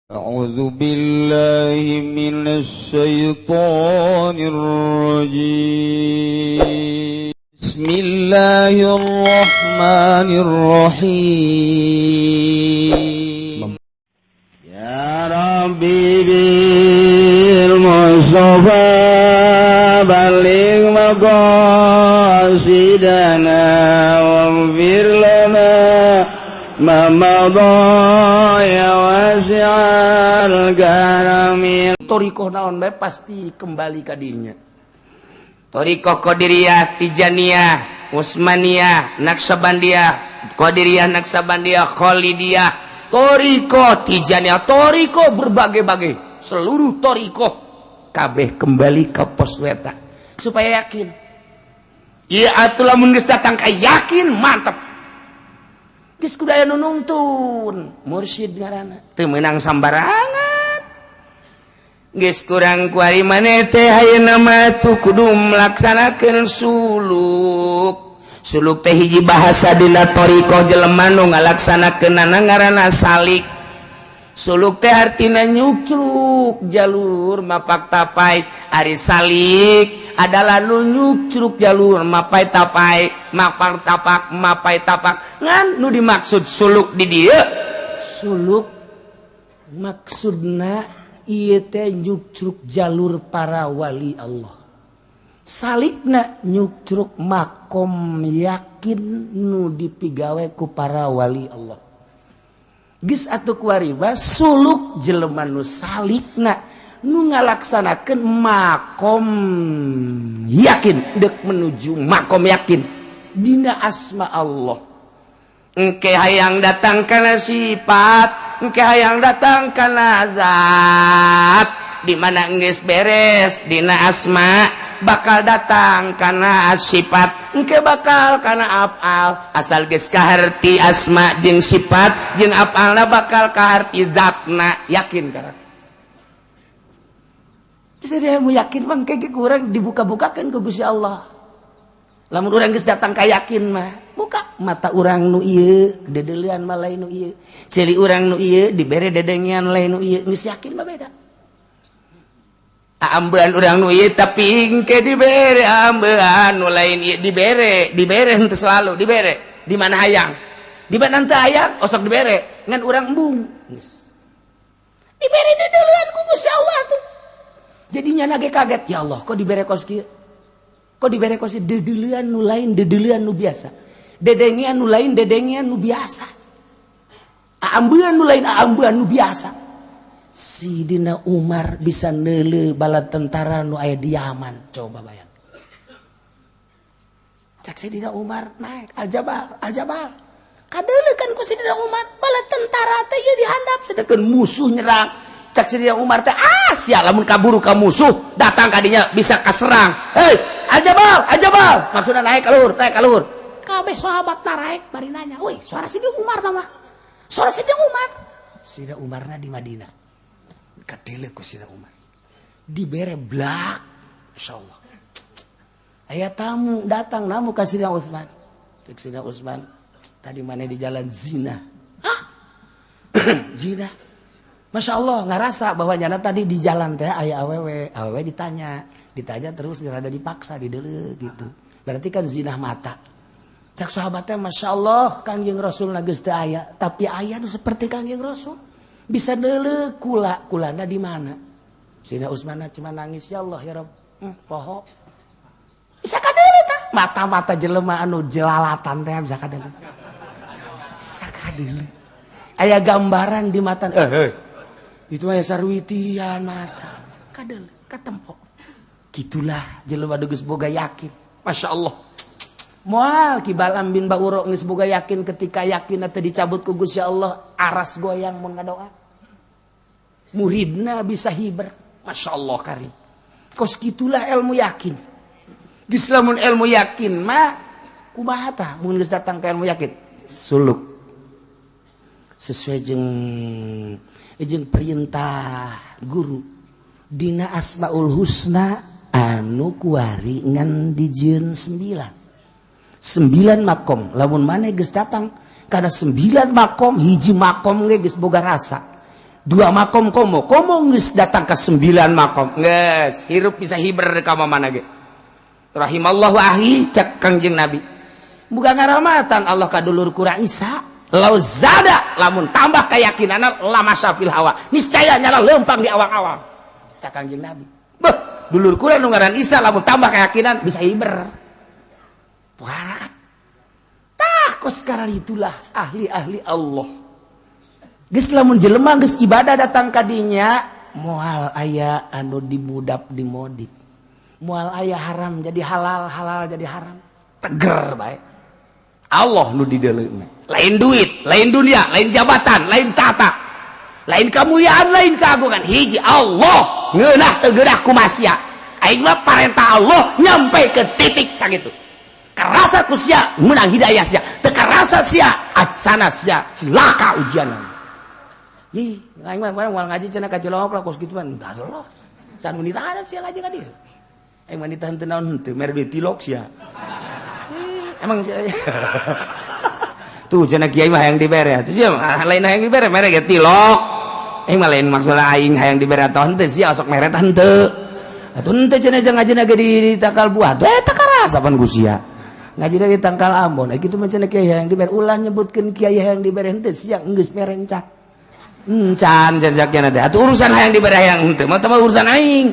أعوذ بالله من الشيطان الرجيم بسم الله الرحمن الرحيم يا ربي بالمصطفى بلغ مقاصدنا واغفر لنا ما مضى ya wasi'al karami. Torikoh naon bae pasti kembali ka dinya. Torikoh Qadiriyah, Tijaniyah, Utsmaniyah, Naksabandiyah, Qadiriyah, Naksabandiyah, Khalidiyah, Torikoh Tijaniyah, Torikoh berbagai-bagai. Seluruh torikoh kabeh kembali ke pos weta supaya yakin. Ieu atuh lamun geus datang ka yakin mantap. Geus kudu aya nu nuntun, mursyid ngaranna. Teu meunang sambarangan. Geus kurang ku ari maneh teh ayeuna mah tu kudu melaksanakeun suluk. Suluk teh hiji bahasa dina thariqah jelema nu ngalaksanakeunana ngaranna salik. Suluk teh artina nyucruk jalur mapak tapai. Ari salik adalah nu nyucruk jalur mapai tapai, mapak tapak, mapai tapak. Ngan nu dimaksud suluk di dieu. Suluk maksudna ieu teh nyucruk jalur para wali Allah. Salikna nyucruk makom yakin nu dipigawe ku para wali Allah. Geus atuh kuariba suluk jelema nu salikna nu ngalaksanakeun makom yakin deuk menuju makom yakin dina asma Allah. Engke hayang datang kana sifat, engke hayang datang kana zat, di mana geus beres dina asma bakal datang kana sifat, engke bakal kana afal. Asal geus kaharti asma jeung sifat jeung afalna bakal kaharti zatna, yakin kana. Jadi mau yakin mah kayak kurang dibuka-bukakan ke Gusti Allah. Lamun urang geus datang ka yakin mah, buka mata urang nu ieu, dedeulean mah lain nu ieu. Cili urang nu ieu dibere dedengian lain nu ieu, geus yakin mah beda. Ambean urang nu ieu tapi engke dibere ambean nu lain ieu dibere henteu selalu dibere. Di mana hayang? Di mana teu hayang osok dibere, ngan urang embung. Geus. Dibere dedeulean ku Gusti Allah tuh. Jadinya lagi kaget, ya Allah kok dibere kos kieu? Kok dibere kos dedeulean nu lain dedeulean nu biasa. Dedengian nu lain dedengian nu biasa. Aambeun nu lain aambeun nu biasa. Sidina Umar bisa neuleuh bala tentara nu aya di Yaman, coba bayang. Cak Sidina Umar naik Al-Jabal. Kadeuleukeun ku Sidina Umar bala tentara teh ieu dihandap sedangkeun musuh nyerang. Cak Sidina Umar teh sia lamun kaburu ka musuh datang ka dinya bisa kaserang. Hei, Al-Jabal, maksudna naik ka luhur, kabeh sahabat naik bari nanya, "Woi, suara Sidina Umar tah mah?" Suara Sidina Umar. Sidina Umarna di Madinah. Kadeuleuh ku Sidina Umar. Dibere blak, insyaallah. Aya tamu datang namu ka Sidina Utsman. Cek Sidina Utsman, tadi mana di jalan zina. Hah? Zina. Masya Allah ngerasa bahwa nyana tadi di jalan teh aya awewe ditanya terus dirada dipaksa dideleu gitu. Berarti kan zinah mata. Cak sahabatnya Masya Allah Kangjeng Rasul geus teu aya, tapi aya nu seperti Kangjeng Rasul. Bisa deuleu kulana di mana? Sidina Utsman cuma nangis, ya Allah ya Rabb. Poho. Bisa kadeuleu tah? Mata-mata jelema anu jelalatan teh bisa kadeuleu. Bisa kadeuleu. Aya gambaran di mata. Itu aya sarwitian mata. Kadel, katempo. Gitulah jelema geus boga yakin. Masya Allah. Moal Ki Balam bin Ba'uro geus boga yakin ketika yakin teh dicabut ku Gusti Allah, aras goyang mun ngadoa. Muridna bisa hiber. Masya Allah karim. Kos gitulah ilmu yakin. Geus lamun ilmu yakin mah kumaha tah mun geus datang ka ilmu yakin? Suluk. Sesuai jeung perintah guru dina Asmaul Husna anu kuari ngan dijieun 9 makom. Lamun maneh geus datang kada 9 makom, hiji makom ge geus boga rasa. 2 makom komo geus datang ke 9 makom geus hirup bisa hiber ka mana ge rahimallahu ahi cek Kangjeng Nabi buka ngaramatan Allah kadulur kurang Isa lau zada lamun tambah keyakinan lama syafil hawa niscaya nyala lempang di awang-awang cek Kangjeng Nabi beuh dulur kurang nu ngaran Isa lamun tambah keyakinan bisa hiber puara tah kos sekarang itulah ahli-ahli Allah geus lamun jelema geus ibadah datang kadinya moal aya anu dibudap dimodif moal aya haram jadi halal halal jadi haram teger bae Allah nu di dalamna lain duit lain dunia lain jabatan lain tata lain kemuliaan lain keagungan hiji Allah ngeunah teu geurah ku masia aing mah parentah Allah nyampe ke titik sakitu karasa ku sia menang hidayah sia teu karasa sia acsana sia cilaka ujianna. Ih, aing mah moal ngaji cenah ka Cilongok lah kos kitu mah tah lolos. Can wanita ada sia ngaji ka dieu. Aing mah ditahan teu naon henteu mere duit tilok sia. Emang sia. Tuh cenah kiai mah hayang dibere. Tuh sia lain hayang dibere mere ge tilok. Aing mah lain maksudna aing hayang dibere atau henteu sia sok mere tah henteu. Atuh henteu cenah ngajina ge di Tangkal Buah. Teh teh karasa pan ku sia. Ngajina di Tangkal Ambon. Kitu mah cenah kiai hayang dibere ulah nyebutkeun kiai hayang dibere henteu sia geus merencak. Can jaknya ada atuh urusan hayang dibere hayang henteu mah teh urusan aing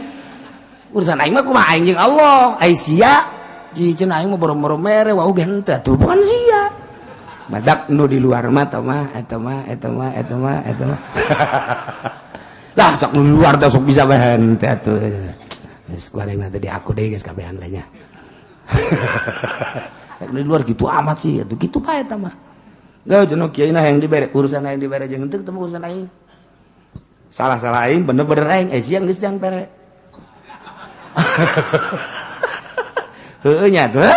mah kumaha aing jeung Allah ai sia cicing aing mah boro-boro mere wau ge henteu atuh bukan sia badak nu di luar mah eta mah lah sok nu luar teh sok bisa bae henteu atuh geus kuareng teh di aku deui geus kabehan lah nya di luar gitu amat sih atuh kitu bae eta mah gak jenuh kiai nah yang dibere urusan yang dibere jeung henteu teu urusan aing salah aing bener-bener aing siang geus jang pere heueuh nya tuh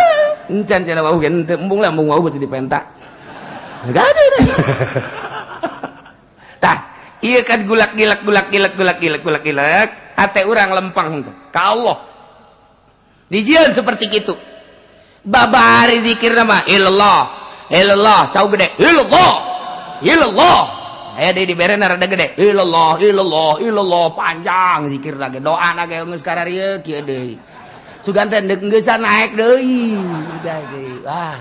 encan cenah wau ge henteu embung lah embung wau geus dipentak gak ada deh tah ieu kan gulak ate urang lempang henteu ka Allah dijieun seperti kitu babari zikir nama ilallah cau gede ilallah aya deui dibere rada gede ilallah panjang zikir lagi doa lagi geus kararieu kieu deui sugan teh geus naik deui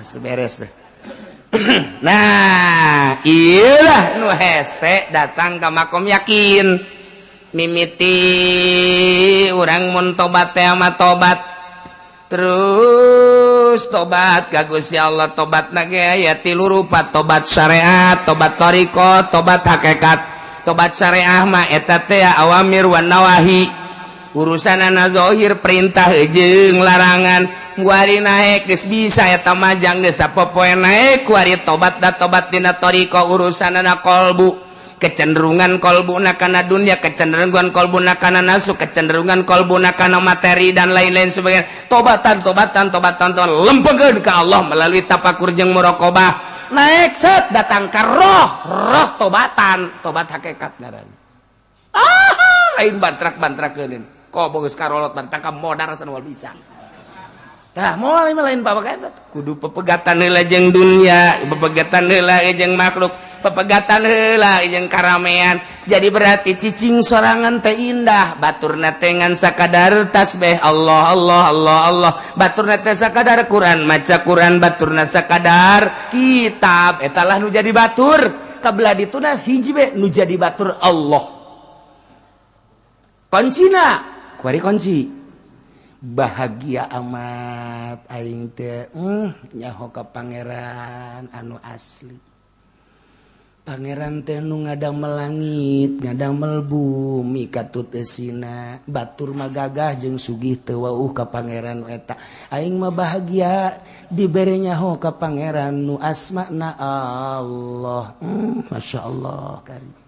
seberes deh nah ieulah nu hese datang ka makom yakin mimiti urang mun tobat teh mah tobat terus tobat ka Gusti Allah tobat nage aya 3 rupa tobat syariat tobat thariqah tobat hakikat tobat syariah mah eta teh awamir wan nawahi urusanana zahir perintah jeung larangan kuari naik geus bisa eta mah jang geus sapopoe naik kuari tobat da tobat dina thariqah urusanana qalbu kecenderungan kolbuna kana dunia kecenderungan kolbuna kana nafsu kecenderungan kolbuna kana materi dan lain-lain sebagainya tobatan lempengkeun ka Allah melalui tafakur jeung muraqabah naik set datang ka roh tobatan tobat hakikat ngaran lain bantrak-bantrakeun kobo geus karolot bantang ka modar sanwal bisa tah moal lain pabagatan kudu pepegatan heula jeung dunia pepegatan heula jeung makhluk pepegatan heula jeung karamean jadi berarti cicing sorangan teh indah baturna teh ngan sakadar tasbih Allah baturna teh sakadar Quran maca Quran baturna sakadar kitab eta lah nu jadi batur kabelah dituna hiji we nu jadi batur Allah kuncina kuari kunci bahagia amat aing teh nyaho ka pangeran anu asli pangeran teh nu ngadamel langit ngadamel bumi katuteusina batur mah gagah jeung sugih teu wauh ka pangeran eta aing mah bahagia dibere nyaho ka pangeran nu asmana Allah masyaallah karim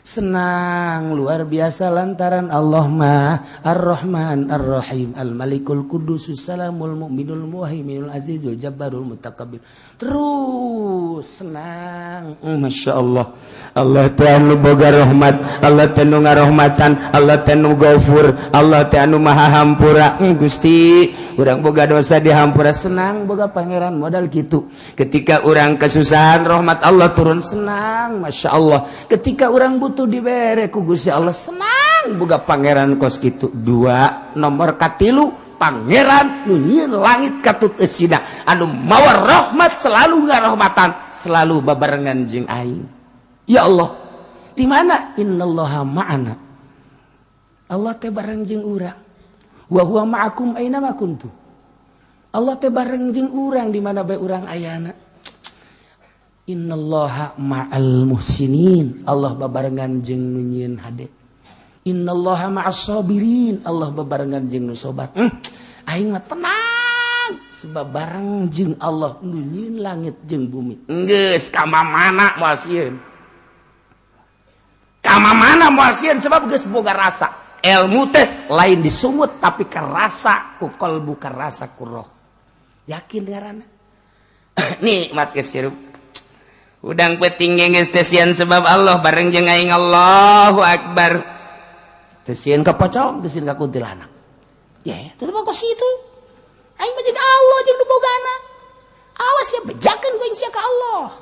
senang luar biasa lantaran Allah mah Ar-Rahman Ar-Rahim Al-Malikul Qudusus Salamul Mu'minul Muhaiminul Azizul Jabbarul Mutakabbir terus senang Masya Allah Allah teh anu boga rahmat Allah teh nu ngarahmatan Allah teh nu Ghafur Allah teh anu maha hampura Gusti urang boga dosa dihampura senang boga pangeran modal gitu. Ketika urang kesusahan rahmat Allah turun senang Masya Allah. Ketika urang butuh dibere ku Gusti Allah senang boga pangeran kos gitu. 2 nomor katilu pangeran nu nyieun langit katut eusina anu mawa rahmat selalu ngarahmatan selalu babarengan jeung aing. Ya Allah di mana innallaha ma'ana Allah teh bareng jeung urang wa huwa ma'akum aina ma kuntum Allah teh bareng jeung urang di mana bae urang ayana. Innallaha ma'al muhsinin Allah babarengan jeung nu nyieun hade. Innallaha ma'as sabirin Allah babarengan jeung nu sobat. Aing mah tenang sebab bareng jeung Allah nu nyieun langit jeung bumi. Geus ka mana moal sieun. Ka mana moal sieun sebab geus boga rasa. Ilmu teh lain disumut tapi kerasa ku kalbu kerasa ku roh. Yakin ngaranna. Nikmat geus sirup. Udang peuting geus teh sieun sebab Allah bareng jeung aing Allahu Akbar. Teh sieun ka pocong, teh sieun ka kuntilanak. Ya, teu bagus kitu. Aing mah jeung Allah jeung nu bogana. Awas ya bejakeun ku aing sia ka Allah.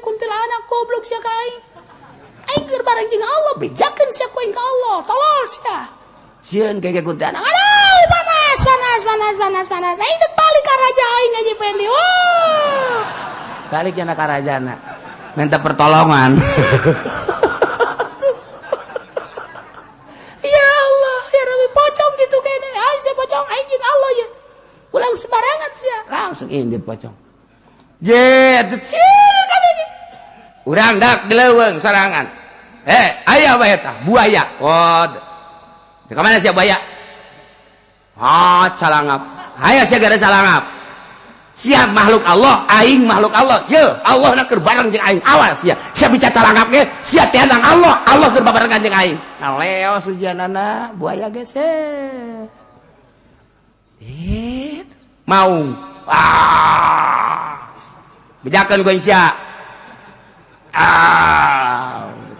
Kuntilanak goblok sia ka aing. Aing keur bareng jeung Allah bejakeun sia ku aing ka Allah. Tolol sia. Sieun kaya kuntilanak. Aduh, panas. Aing teh balik ka raja aing aja pendi. Oh. Balik jana ka rajana. Minta pertolongan. Ya Allah, ya Rabbi pocong gitu kene. Aing sia pocong aing jeung Allah ya. Ulah sembarangan sia. Langsung indit pocong. Jet, sieun kami. Urang dak dileuweung sorangan. Aya bae tah buaya. Oh. Di mana sia buaya? Calangap. Aya sia gara calangap. Sia makhluk Allah, aing makhluk Allah. Ye, Allah na keur bareng jeung aing. Awas sia. Sia bicara calangap ge, sia teh Allah, Allah keur barengan jeung aing. Nah leos ujianana buaya geus. Maung. Bejakeun ku sia.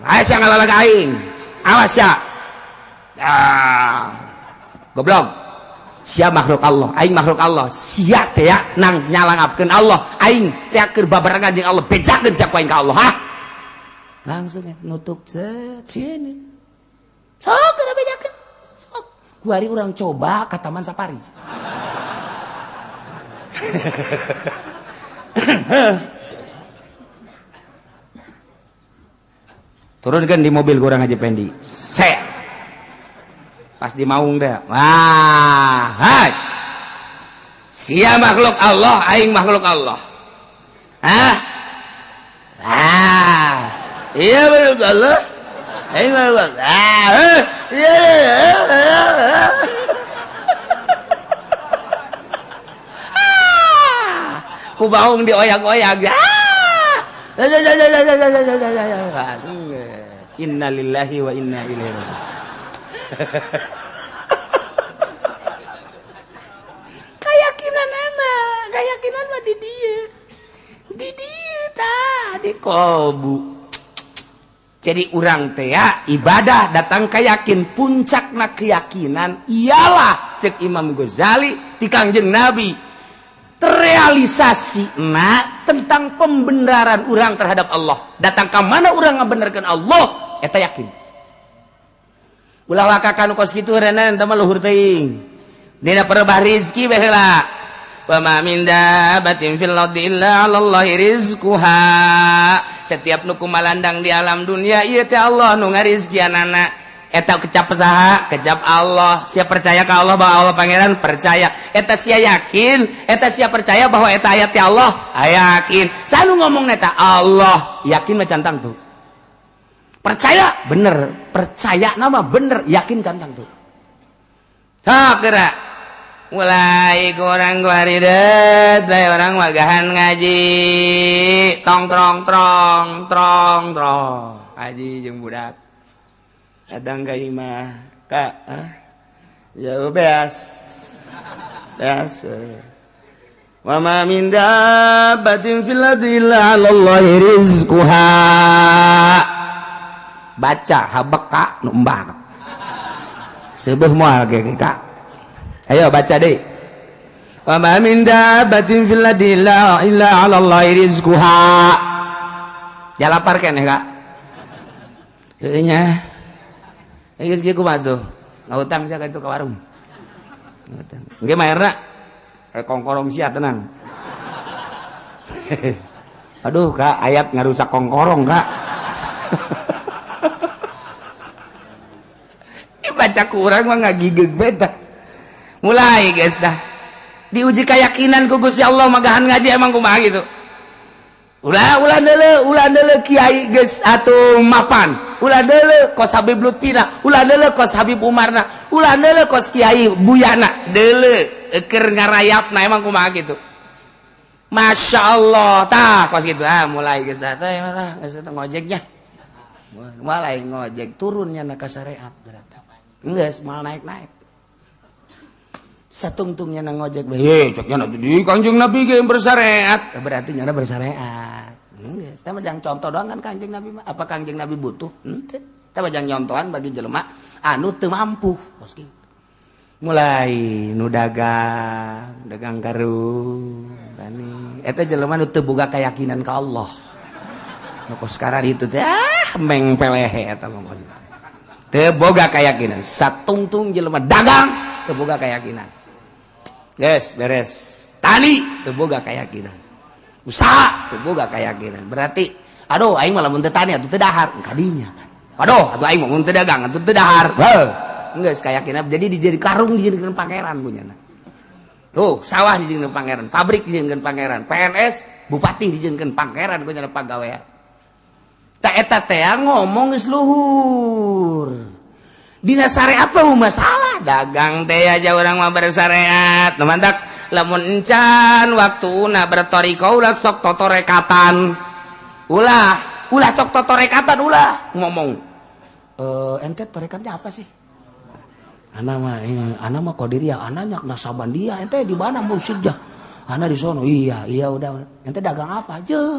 Ayo sia ngalalag aing. Awas sia. Goblok. Sia makhluk Allah, aing makhluk Allah. Sia teh ya nang nyalangapkeun Allah. Aing teh keur babarengan jeung Allah. Bejakeun sia ku aing ka Allah, ha? Langsung nutup sini. Sok keur bejakeun. Sok. Kuari urang coba ka Taman Safari. Turunkan di mobil kurang aja pendi. Pas di maung deh. Wah, hai. Sia makhluk Allah, aing makhluk Allah. Hah? Iya makhluk Allah. Aing makhluk Allah. Ku baung dioyak-oyak. Inna lillahi wa inna ilaihi raji'un. Keyakinan mah di dieu tah di kolbu. Jadi urang teh ya ibadah datang kayakin puncakna keyakinan ialah cek Imam Ghazali ti Kangjeng Nabi terrealisasi tentang pembenaran urang terhadap Allah. Datang ke mana urang ngabenerkeun Allah eta yakin. Ulah waka kanu kos kitu renen teh mah luhur teuing. Dina perebah rezeki bae heula. Wa ma min dabbatin fil ardi illa 'alallahi rizquha. Setiap nu kumalandang di alam dunia ieu teh Allah nu ngarizkianana. Eta kecap saha? Kecap Allah. Sia percaya ka Allah bahwa Allah pangeran percaya. Eta sia yakin, eta sia percaya bahwa eta ayat ti Allah. Yakin. Sanu ngomong eta Allah, yakin mah cantang tuh. Percaya bener, percaya nama bener, yakin cantang tuh. Tak gerak. Mulai kurang guaridet, mulai orang magahan ngaji, tong trong. Ngaji jeung budak. Kadang ka imah, Kak, jauh beas. Wa ma min dabbatin fil ardi illa 'alallahi rizquha. Baca habeka nu embah. Seubeuh moal ge Kak. Ayo baca deui. Wa ma min dabbatin fil ardi illa 'ala Allahi rizquha. Ya lapar keneh Kak. Heuh nya. Geus kieu kumaha tuh? Ngautang sia ka itu ka warung. Ngautang. Engge maerna kongkorong sia tenang. Aduh Kak, ayat ngarusak kongkorong Kak. Baca kurang mah ngagigeg beta. Mulai guys dah. Diuji keyakinan ku Gusti Allah magahan ngaji emang kumaha gitu. Ulah deuleu kiai geus atuh mapan. Ulah deuleu kos Habib Lutfina, ulah deuleu kos Habib Umarna, ulah deuleu kos Kiai Buyana, deuleu keur ngarayapna emang kumaha gitu. Masya Allah, tah kos gitu. Mulai geus dah teh mah geus ngojeknya. Mulai ngojek turunnya na ka syariat berarti. Geus mal naik-naik. Satungtungnya nang ngojek ceknya di Kanjeng Nabi ge bersyariat, berarti nyana bersyariat. Geus teh mah jang contoh doang kan Kanjeng Nabi mah. Apa Kanjeng Nabi butuh? Henteu. Teh mah jang nyontohan bagi jelema anu teu mampu. Kos kitu. Mulai nu dagang karung tani. Eta jelema nu teu boga keyakinan ka Allah. Nu kos sekarang itu teh meng pelehe eta mah kitu. Teu boga keyakinan. Satungtung jelema dagang teu boga keyakinan. Guys, beres. Tani teu boga keyakinan. Usaha teu boga keyakinan. Berarti aduh aing mah lamun teu tani atuh teu dahar kadinya kan. Aduh atuh aing mah mun teu dagang atuh teu dahar. Geus keyakinan jadi dijadi karung dijadikeun pangeran punyana. Tuh, sawah dijadikeun pangeran, pabrik dijadikeun pangeran, PNS, bupati dijadikeun pangeran punyana pagawean. Tak eta teh ngomong geus luhur. Dina syariat mah masalah dagang teh aja urang mah bersyariat. Mantak lamun encan waktuna bertoriko ulah sok totorekatan. Ulah sok totorekatan ulah ngomong. Ente torekatnya apa sih? Ana mah Qadiriyah, ana nyak Nasabandia. Ente di mana musiknya? Ana di sono. Iya udah. Ente dagang apa aja?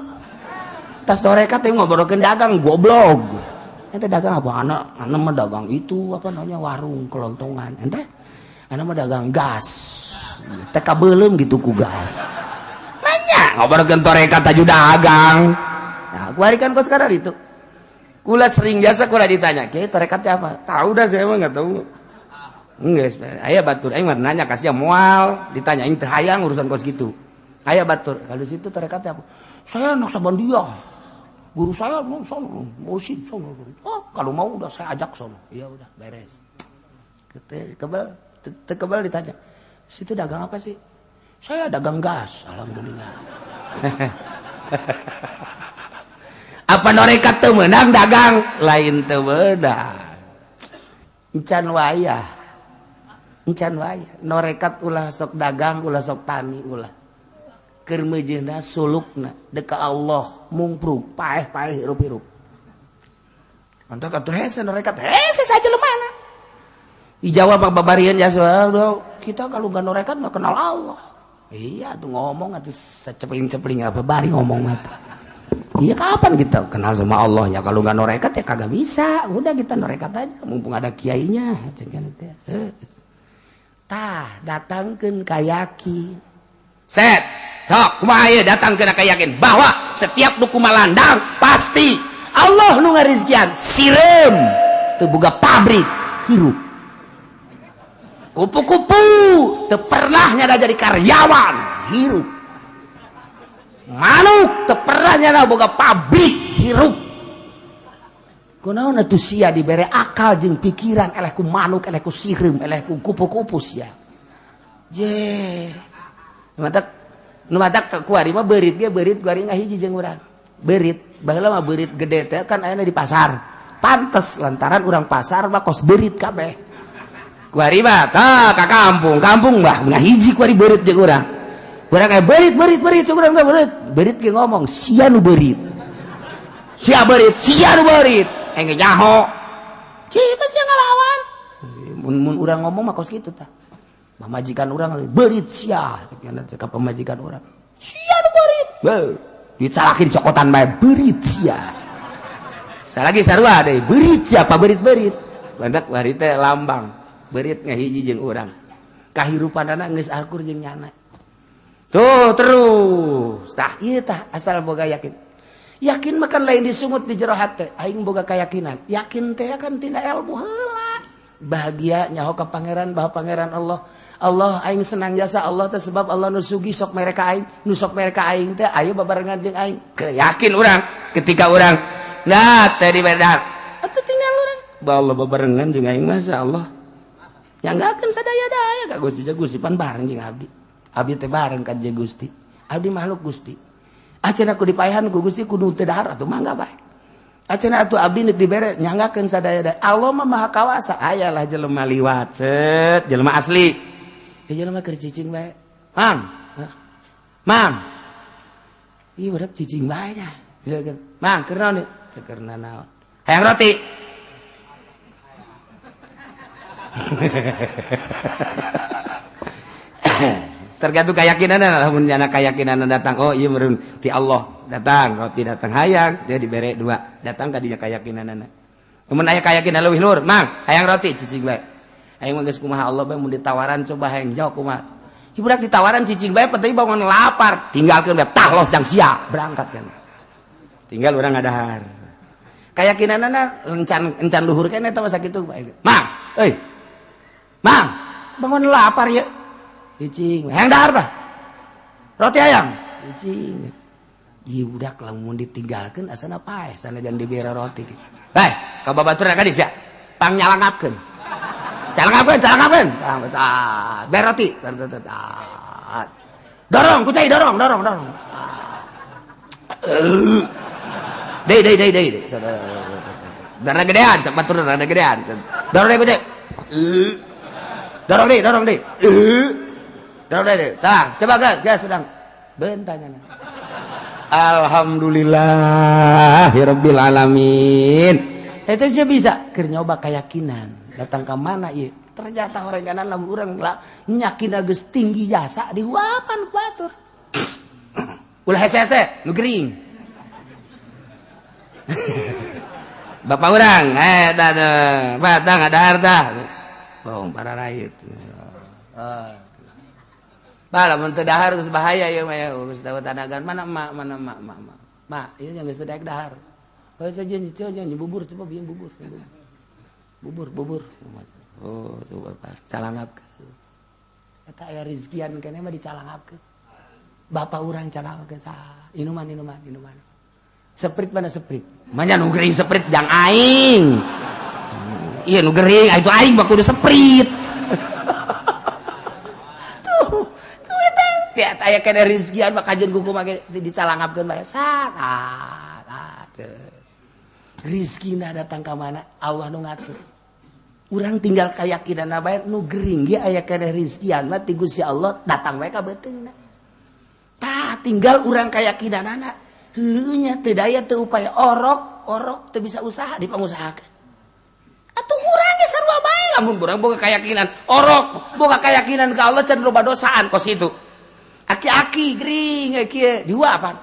Tas torekat teh ngobrolkeun dagang goblok. Ente dagang apa? Ana mah dagang itu apa namanya warung kelontongan. Ente ana mah dagang gas. Teh kabeulem gitu ku gas. Nanya ngobrolkeun torekat aju dagang. Nah, kuarikan kos kadar itu. Kula sering biasa kula ditanya, "Kiai torekatnya apa?" Tahu dah saya mah enggak tahu. Geus, aya batur aing mah nanya ka sia moal, ditanya aing teh hayang urusan kos gitu. Aya batur, kalau situ torekatnya apa? Saya Naksabandia. Guru saya mau sono, mursyid sono. Oh, kalau mau udah saya ajak sono. Iya udah beres. Kebal ditanya. Situ dagang apa sih? Saya dagang gas, alhamdulillah. Apa norekat teu meunang dagang? Lain teu meunang. Encan wayah. Norekat ulah sok dagang, ulah sok tani ulah. Keur meujeuhna sulukna deka Allah mungprug paeh hirup-hirup. Antak atuh hese norekat hese saja lemana. Dijawab babarian ya kita kalau enggak norekat enggak kenal Allah. Iya tuh ngomong atuh sacepling-cepling apa bari ngomong mah. Iya kapan kita kenal sama Allah ya kalau enggak norekat ya kagak bisa. Udah kita norekat aja mumpung ada kiainya cenah teh. Tah datangkeun ka yakin. Set sok kumaha ieu datangkeun ka yakin bahwa setiap nu kumaha landang pasti Allah nu ngarizkian sireum teu boga pabrik hirup. Kupu-kupu teu pernah nyada jadi karyawan hirup. Manuk teu pernah nyada boga pabrik hirup. Kunaon atuh sia dibere akal jeung pikiran eleh ku manuk eleh ku sireum eleh ku kupu-kupu sia. Je. Nu matak kuari mah beurit kuari ngahiji jeung urang. Beurit, baheula mah beurit gede teh kan aya di pasar. Pantes lantaran urang pasar mah kos beurit kabeh. Kuari mah tah ka kampung mah ngahiji kuari beurit jeung urang. Urang aya beurit jeung urang teh beurit. Beurit ge ngomong, "Sia nu beurit." Sia nu beurit. Engge nyaho. Cipa sia ngalawan. Mun urang ngomong mah kos kitu tah. Pamajikan urang beurit sia ka pamajikan urang. Sia nu beurit. Dicalakin cokotan bae beurit sia. Salagi sarua deui beurit sia pa beurit-beurit. Bandak bari teh lambang. Beurit ngahiji jeung urang. Kahirupanana geus akur jeung nyana. Tuh terus. Tah ieu tah asal boga yakin. Yakin makan lain disungut di jero hate. Aing boga keyakinan. Yakin teh kan tina ilmu heula. Bahagia nyaho ka pangeran bah pangeran Allah. Allah aing senang jasa Allah teh sebab Allah nusugi sok mereka aing, nusok mereka aing teh aya babarengan jeung aing. Yakin urang ketika urang nah teh di bedak. Atuh tinggal urang. Ba Allah babarengan jeung aing masyaallah. Nyanggakeun sadaya-daya ka Gusti pan bareng jeung abdi. Abdi teh bareng ka Gusti. Abdi makhluk Gusti. Acenah ku dipaehan ku Gusti kudu teu dahar atuh mangga bae. Acenah atuh abdi neuk dibere nyanggakeun sadaya-daya. Allah mah maha kawasa. Ayalah jelema liwat set jelema asli. Ya jelema keur cicing bae. Mam. Mam. Ieu budak cicing bae nya. Mang keur naon ieu? Keur naon? Hayang roti. Tergantung keyakinan lamun nya keyakinan datang oh ieu meureun ti Allah datang roti datang hayang dia dibere 2 datang ka dinya keyakinanna mun aya keyakinan leuwih luhur mang hayang roti cicing bae hayang mah geus kumaha Allah bae mun ditawaran coba hayang jawab kumaha ieu budak ditawaran cicing bae penting bangun lapar tinggalkeun bae tah los jang sia berangkat kan tinggal urang ngadahar keyakinanna encan luhur keneh eta mah sakitu bae mang euy mang bangun lapar ya cicing hayang dahar tah roti hayang cicing ieu budak lamun ditinggalkeun asana paeh sanajan dibere roti heh ka babaturan ka dieu pang nyalangapkeun calangapkeun bere roti dorong kucai dorong deui darah gedean cak baturan darah gedean dorong deui kucai dorong deui dorong deui tah coba geus sedang bentangana alhamdulillahirabbil alamin eta bisa keur nyoba keyakinan datang ka mana ieu ternyata horenganan lamun urang nyakinna geus tinggi jasa dihuapan ku batur ulah hese-hese nu gering bapak urang batang adahar tah bohong para rakyat bala mun teu dahar geus bahaya ieu mah geus dawet adagan mana mak mak ieu yang geus teu daek dahar heuh sajeun janji bubur coba bieu bubur oh tuh bapak calangapkeun eta aya rezkian keneh mah dicalangapkeun bapak urang calangapkeun inuman seprit mana seprit manya nu gering seprit jang aing iya nu gering itu aing mah kudu seprit tiap aya kena rizkian mah kajen kuku make dicalangapkeun bae rizkina datang ka mana Allah nu ngatur urang tinggal keyakinan bae nu gering ge aya kena rizkian mah ti Gusti Allah datang bae ka beuteungna tah tinggal urang keyakinanana heuh nya teu daya teu upaya orok teu bisa usaha dipangusahakeun atuh urang ge sarua bae lamun urang boga keyakinan orok boga keyakinan ka Allah can loba dosaan kos kitu aki-aki gering kieu dihuapan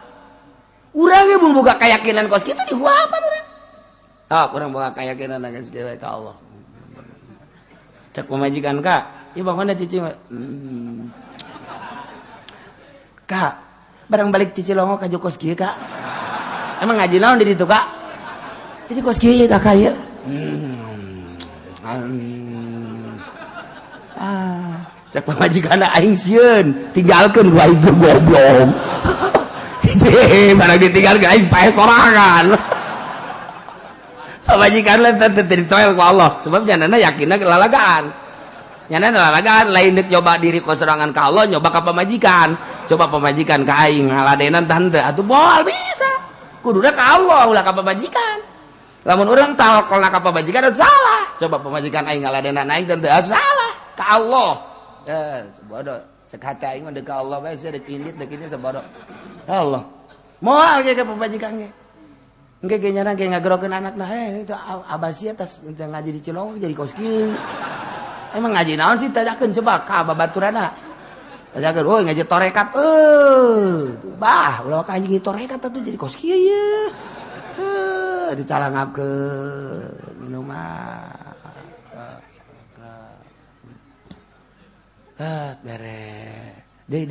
urang ge mun boga keyakinan kos kitu dihuapan urang urang boga keyakinan geus kieu ka Allah cek pamajikan Kak ieu bangona cicing Kak barang balik ti Cilongo ka kos kieu Kak emang ngaji naon di ditu Kak jadi kos kieu Kak ieu cek pamajikanna aing sieun tinggalkeun ku aing goblok mana ditinggalkeun aing pae sorangan pamajikan lain teh ditoel ku Allah sebab janana yakinna lalagaan nyana lalagaan lain deuk nyoba diri ku sorangan ka Allah nyoba ka pamajikan coba pamajikan ka aing ngaladenan tante atuh moal bisa kuduna ka Allah ulah ka pamajikan lamun urang tawakkalna ka pamajikan salah coba pamajikan aing ngaladenan aing tante salah ka Allah sebodoh cek hati aing mah deuk ka Allah bae deuk indit deuk ini sebodoh Allah moal ge ka pamajikan ge engke ge nyana ge ngagerokeun anakna itu abah sia tas ngaji di Cilongo jadi kos kieu emang ngaji naon sih tadakeun coba ka babaturanna tadakeun oh ngaji torekat bah ulah ka ngaji torekat atuh jadi kos kieu ye dicalangapkeun minuman beres Deh.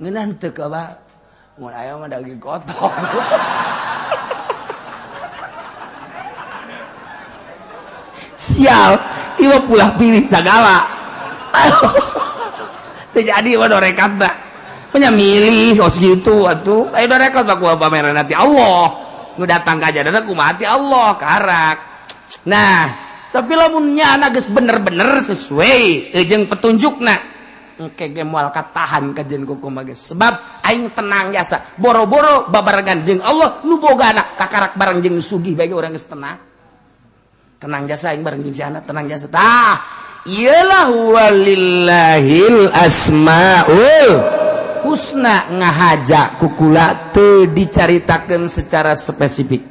Ngeunaan teu ka ba? Mun aya mah daging kotor. Sial, ieu pulah pilih sagala. Teu jadi mah dorekat da. Nya milih os gitu atuh. Aya dorekat mah ku pameran ti Allah. Nu datang ka jadana kumaha ti Allah karak. Nah, tapi lamun nyana geus bener-bener sesuai jeung petunjukna engke ge moal katahan ka jeung kumaha geus sebab aing tenang jasa boro-boro babarengan jeung Allah nu bogana kakarak bareng jeung sugih bagi urang geus tenang jasa aing bareng jeung si anak tenang jasa tah iyalah walillahil asmaul husna ngahaja kukula teu dicaritakeun secara spesifik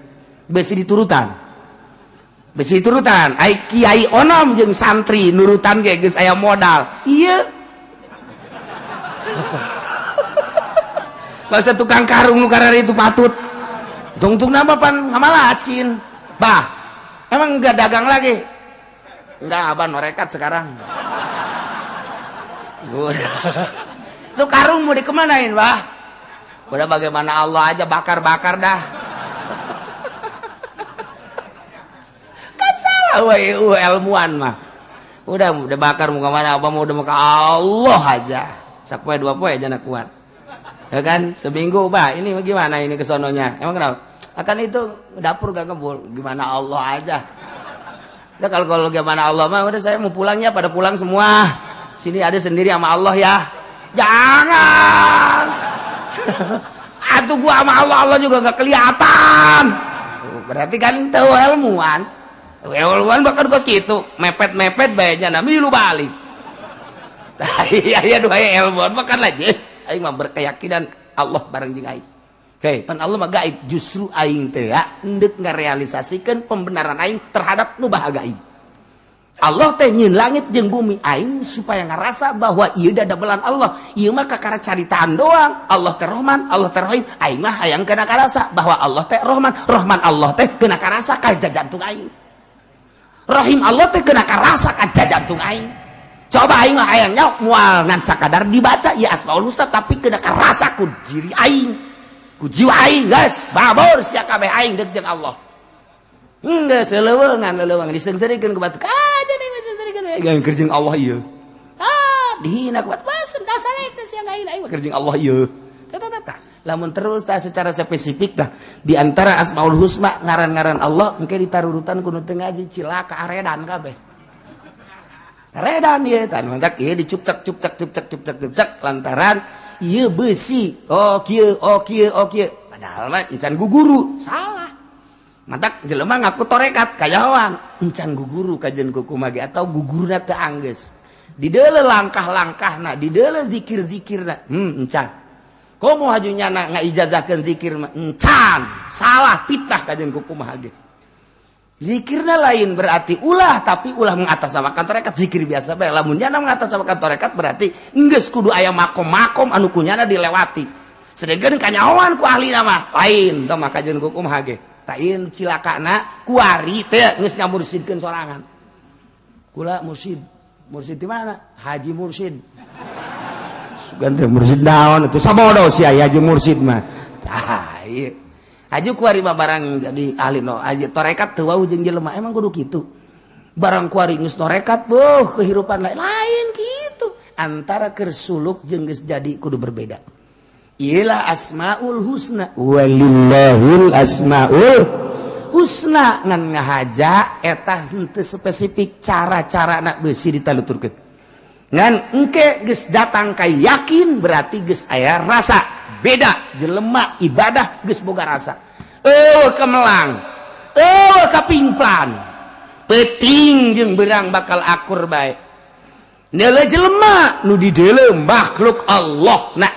besi diturutan ai kiai onom jeung santri nurutan ge geus aya modal ieu bahasa tukang karung nu karari itu patut tungtung nama pan ngamalacin bah emang enggak dagang lagi enggak aban norekat sekarang itu karung mau dikemanain bah udah bagaimana Allah aja bakar-bakar dah ilmuwan mah udah bakar muka mana apa mau udah muka Allah aja sapoe dua poe jana kuat ya kan seminggu bah ini gimana ini kesononya emang kenapa akan itu dapur gak kebul gimana Allah aja udah kalau gimana Allah mah udah saya mau pulangnya pada pulang semua sini ada sendiri sama Allah ya jangan atuh gua sama Allah juga gak kelihatan berarti kan itu ilmuwan Ewaluan bakal kos gitu, mepet bayarnya nami lu balik. Iya doa ilmuwan makan aja. Aing mah berkeyakinan Allah bareng jeung aing. Hei, pan Allah mah gaib, justru aing teh endek ngarealisasikeun pembenaran aing terhadap nu bahagia aing. Allah teh nyieun langit jeung bumi aing supaya ngarasa bahwa ieu da dabelan Allah. Ieu mah kakara caritaan doang. Allah teh Rahman, Allah teh Rahim. Aing mah hayang kena karasa bahwa Allah teh Rahman, Rahman Allah teh kena karasa ka jantung aing. Rahim Allah teh kena karasa ka jantung aing. Coba aing mah hayangnya moal ngan sakadar dibaca ya Asmaul Husna tapi kena karasa ku diri aing. Ku jiwa aing geus babor sia kabeh aing deuk jeung Allah. Geus leuweungan disengseurekeun ku batuk. Jadi disengseurekeun we keur jeung Allah ieu. Dihina ku batuk basen dasarek sia gain aing keur jeung Allah ieu. Lamun terus tah secara spesifik tah di antara Asmaul Husna ngaran-ngaran Allah engke ditarurutan kudu teu ngaji cilaka aredan kabeh. Aredan ieu tah mangdak ieu dicuptek lantaran ieu besi. Oh kieu. Padahal mah encan guguru, salah. Mangdak jelema ngaku torekat kayawan, encan guguru kajen kukumaha ge atau gugurna teu anggeus. Di deuleu langkah-langkahna, di deuleu zikir-zikirna, encan. Komo hajunya ngaijazahkeun zikir mah encan salah fitnah kajeun kumaha ge zikirna lain berarti ulah tapi ulah mengatasnamakan tarekat zikir biasa bae lamun nya mengatasnamakan tarekat berarti geus kudu aya makom-makom anu kunyana dilewati sedengkeun kanyahoan ku ahli nama lain tah mah kajeun kumaha ge tah ieu cilakana kuari teh geus ngamursidkeun sorangan kula mursid di mana Haji Mursid ganti mursid naon itu sabodo sia Haji Mursid mah tah ieu aju kuari mah barang jadi ahli no aja torekat teu wau jeung jelema emang kudu kitu barang kuari geus torekat kehidupan lain kitu antara keur suluk jeung geus jadi kudu berbeda ialah Asmaul Husna walillahil asmaul husna ngan ngahaja eta henteu spesifik cara-carana beusi ditaluturkeun ngan engke geus datang ka yakin berarti geus aya rasa beda jelema ibadah geus boga rasa kemelang kapimplan peuting jeung beurang bakal akur bae neuleuh jelema nu di deuleu makhluk Allah nah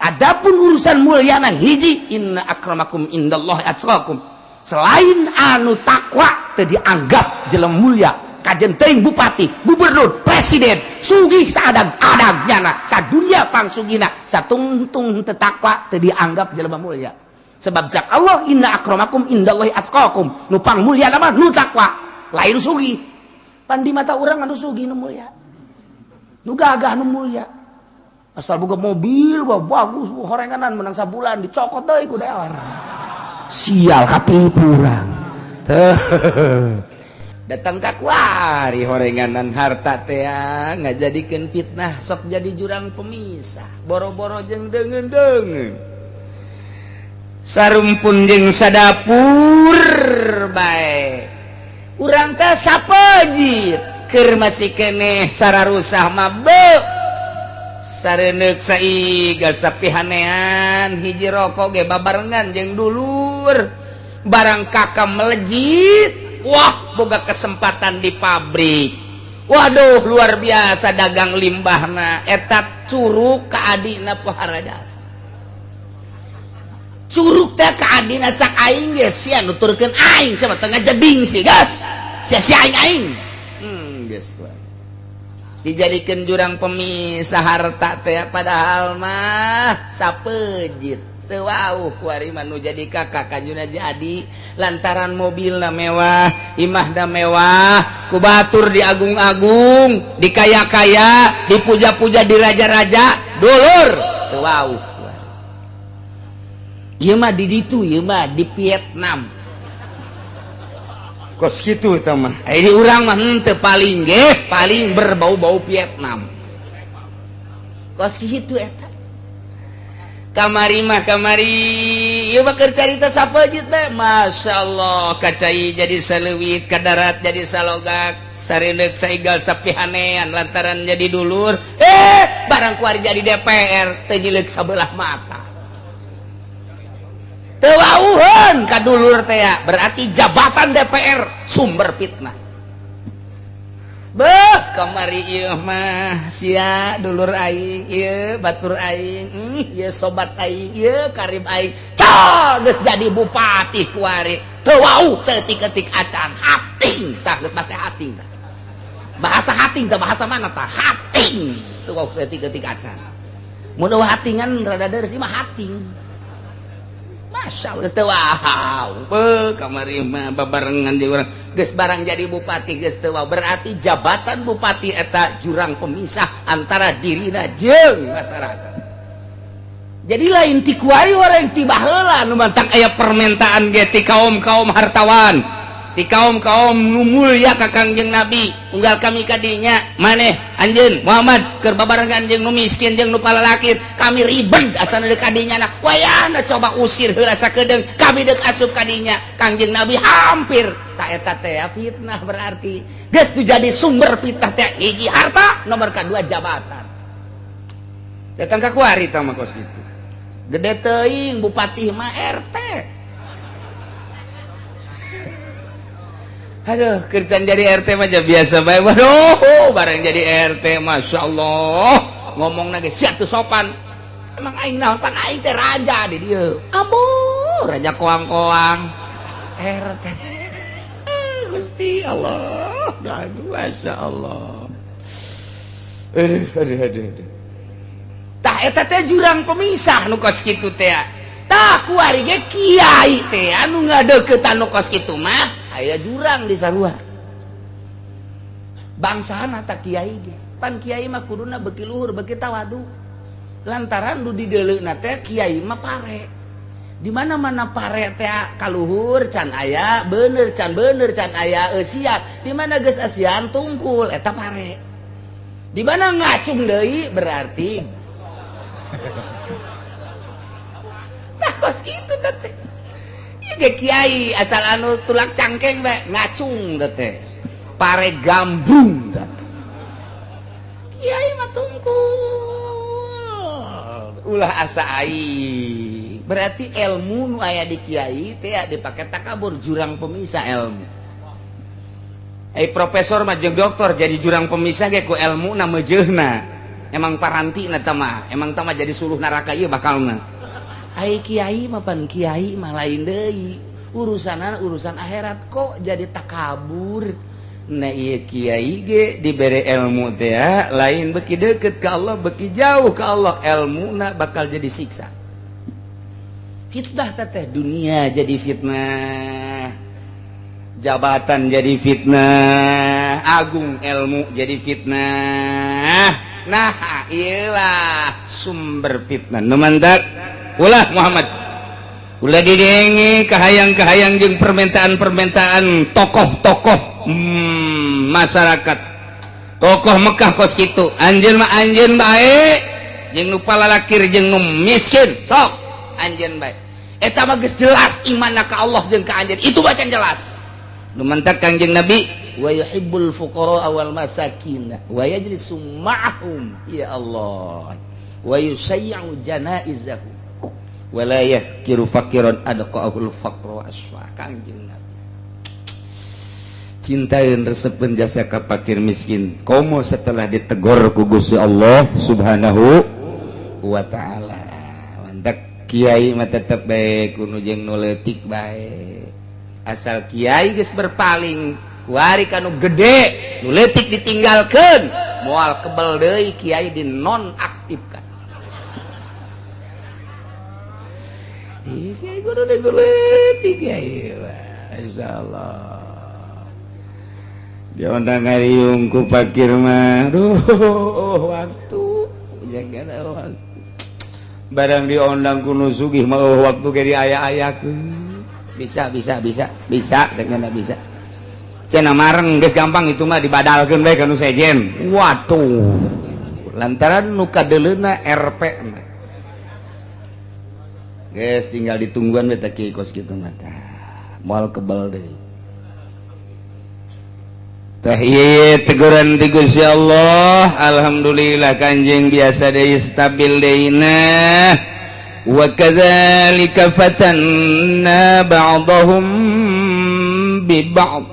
adapun urusan mulyana hiji inna akramakum indallahi atqakum selain anu takwa teu dianggap jelema mulia kajen teuing bupati, gubernur, presiden, sugih saadag-adagnyana, sadunya pangsugina, satungtung tetakwa teu dianggap jelema mulia. Sebab jak Allah inna akramakum indallahi atqakum. Nu pangmulia mah nu takwa, lain sugih. Pan di mata urang anu sugih nu mulia. nu gagah nu mulia asal boga mobil wah bagus horenganan menang sabulan dicokot deui ku dewan sial kapipurang datang ka kuari horenganan harta teh ngajadikeun fitnah sok jadi jurang pemisah boro-boro jeung deungeun-deungeun sarumpun jeung sadapur bae urang teh sapejit keur masih keneh sararusah mah beuh sareneuk saigal sapihanean hiji rokok ge babarengan jeung dulur barang kakak melejit wah boga kesempatan di pabrik waduh luar biasa dagang limbahna eta curug ka adina pohara jasa curug teh ka adina cak aing ge sia nuturkeun aing sama tengah jeding sih gas sia aing geus dijadikeun jurang pemisah harta teh padahal mah sapejit teu wauh kuari mah nu jadi kakak kanjuna jadi lantaran mobilna mewah imahna mewah ku batur diagung-agung dikaya-kaya dipuja-puja diraja-raja dulur teu wauh ieu mah di ditu ieu mah di Vietnam kos kitu eta mah di urang mah teu paling ge paling berbau-bau Vietnam kos kitu eta kamari ieu mah keur carita sapejit bae masyaallah kacai jadi saleuwit ka darat jadi salogak sareneuk saigal sapihanean lantaran jadi dulur barang kuari jadi DPR teu nyileuk sabelah mata teu wauheun ka dulur teh berarti jabatan DPR sumber fitnah beuh kamari ieu mah sia dulur aing ieu batur aing ieu sobat aing ieu karib aing geus jadi bupati kuari teu wauh saeutik-eutik acan hating tah geus bahasa hating tah bahasa hating tah bahasa mana tah hating teu wauh saeutik-eutik acan mun eueuh hatingan rada deres ieu mah hating masyaallah teu wauh beuh kamari mah babarengan di urang geus barang jadi bupati geus teu wauh berarti jabatan bupati eta jurang pemisah antara dirina jeung masyarakat jadi lain ti kuari orang ti baheula nu mantang aya permintaan ge ti kaum-kaum hartawan ti kaum-kaum nu mulia ka Kangjeng Nabi unggal kami kadinya maneh anjeun Muhammad keur babarengan jeung nu miskin jeung nu palalakit kami ribet asana deuk kadinya na wayahna coba usir heula sakedeung kami deuk asup kadinya Kangjeng Nabi hampir ta eta teh fitnah berarti geus jadi sumber fitnah teh hiji harta nomor kadua jabatan datang ka kuari tah mah kos kitu gede teuing bupati mah RT aduh kerjaan jadi RT mah biasa bae waduh barang jadi RT masyaallah ngomongna ge sia teu sopan emang aing naon pan aing teh raja di dieu aduh raja koang-koang RT Gusti Allah aduh masyaallah aduh tah eta teh jurang pemisah nu kos kitu teh tah kuari ge kiai teh anu ngadeukeut anu kos kitu mah aya jurang di sarua bangsana tak kiai ge pan kiai mah kuduna beuki luhur beuki tawadu lantaran nu di deuleuna teh kiai mah pare di mana-mana pare teh kaluhur can aya bener can aya eusian di mana geus asian tungkul eta pare di mana ngacung deui berarti tah kos kitu teh ge kiai asal anu tulak cangkeng bae ngacung teh pare gambung teh kiai mah tungkul ulah asa aing berarti ilmu nu aya di kiai teh dipake takabur jurang pemisah ilmu profesor mah jeung doktor jadi jurang pemisah ge ku ilmu na meujeuna emang paranti na tah mah emang tah mah jadi suluh neraka ieu bakalna ai kiai mah pan kiai mah lain deui urusan akhirat kok jadi takabur nah ieu kiai ge dibere ilmu teh lain beuki deukeut ka Allah beuki jauh ka Allah ilmuna bakal jadi siksa fitnah teh dunia jadi fitnah jabatan jadi fitnah agung ilmu jadi fitnah nah iyalah sumber fitnah nu mantak ulah Muhammad ulah didengi kahayang-kahayang jeung permintaan-permintaan tokoh-tokoh masyarakat tokoh Mekah kos kitu anjeun mah anjeun bae jeung nu palalakir jeung nu miskin sok anjeun bae eta mah geus jelas imanna ka Allah jeung ka anjeun itu bacan jelas nu mantak Kangjeng Nabi wa yuhibbul fuqara wal masakin wa yajlisu ma'hum ya Allah wa yusayyi'u janaizahum wa la yahkiru faqiran adqa'ul faqra aswa Kangjeng Nabi cintain resepen jasa ka fakir miskin komo setelah ditegur ku Gusti Allah Subhanahu wa taala mantak kiai mah tetep bae kudu jeung nu leutik bae asal kiai geus berpaling ku ari kanu gede nu leutik ditinggalkeun moal kebel deui kiai dinonaktifkan kiai kudu leutik kiai insyaallah diundang ngariung ku fakir mah waktu jangan waktu barang diundang kuno sugih mah waktu ge diaya-ayakeun bisa dengan bisa cenah mareng geus gampang itu mah dibadalkeun bae kanu sejen waduh lantaran nu kadeleuna RP mah geus tinggal ditungguan we teh kieu kos kitu mah moal kebal deui tah ieu teguran ti Gusti Allah alhamdulillah Kanjeng biasa deui stabil deuna wa kadzalika fatanna ba'dahum bi ba'd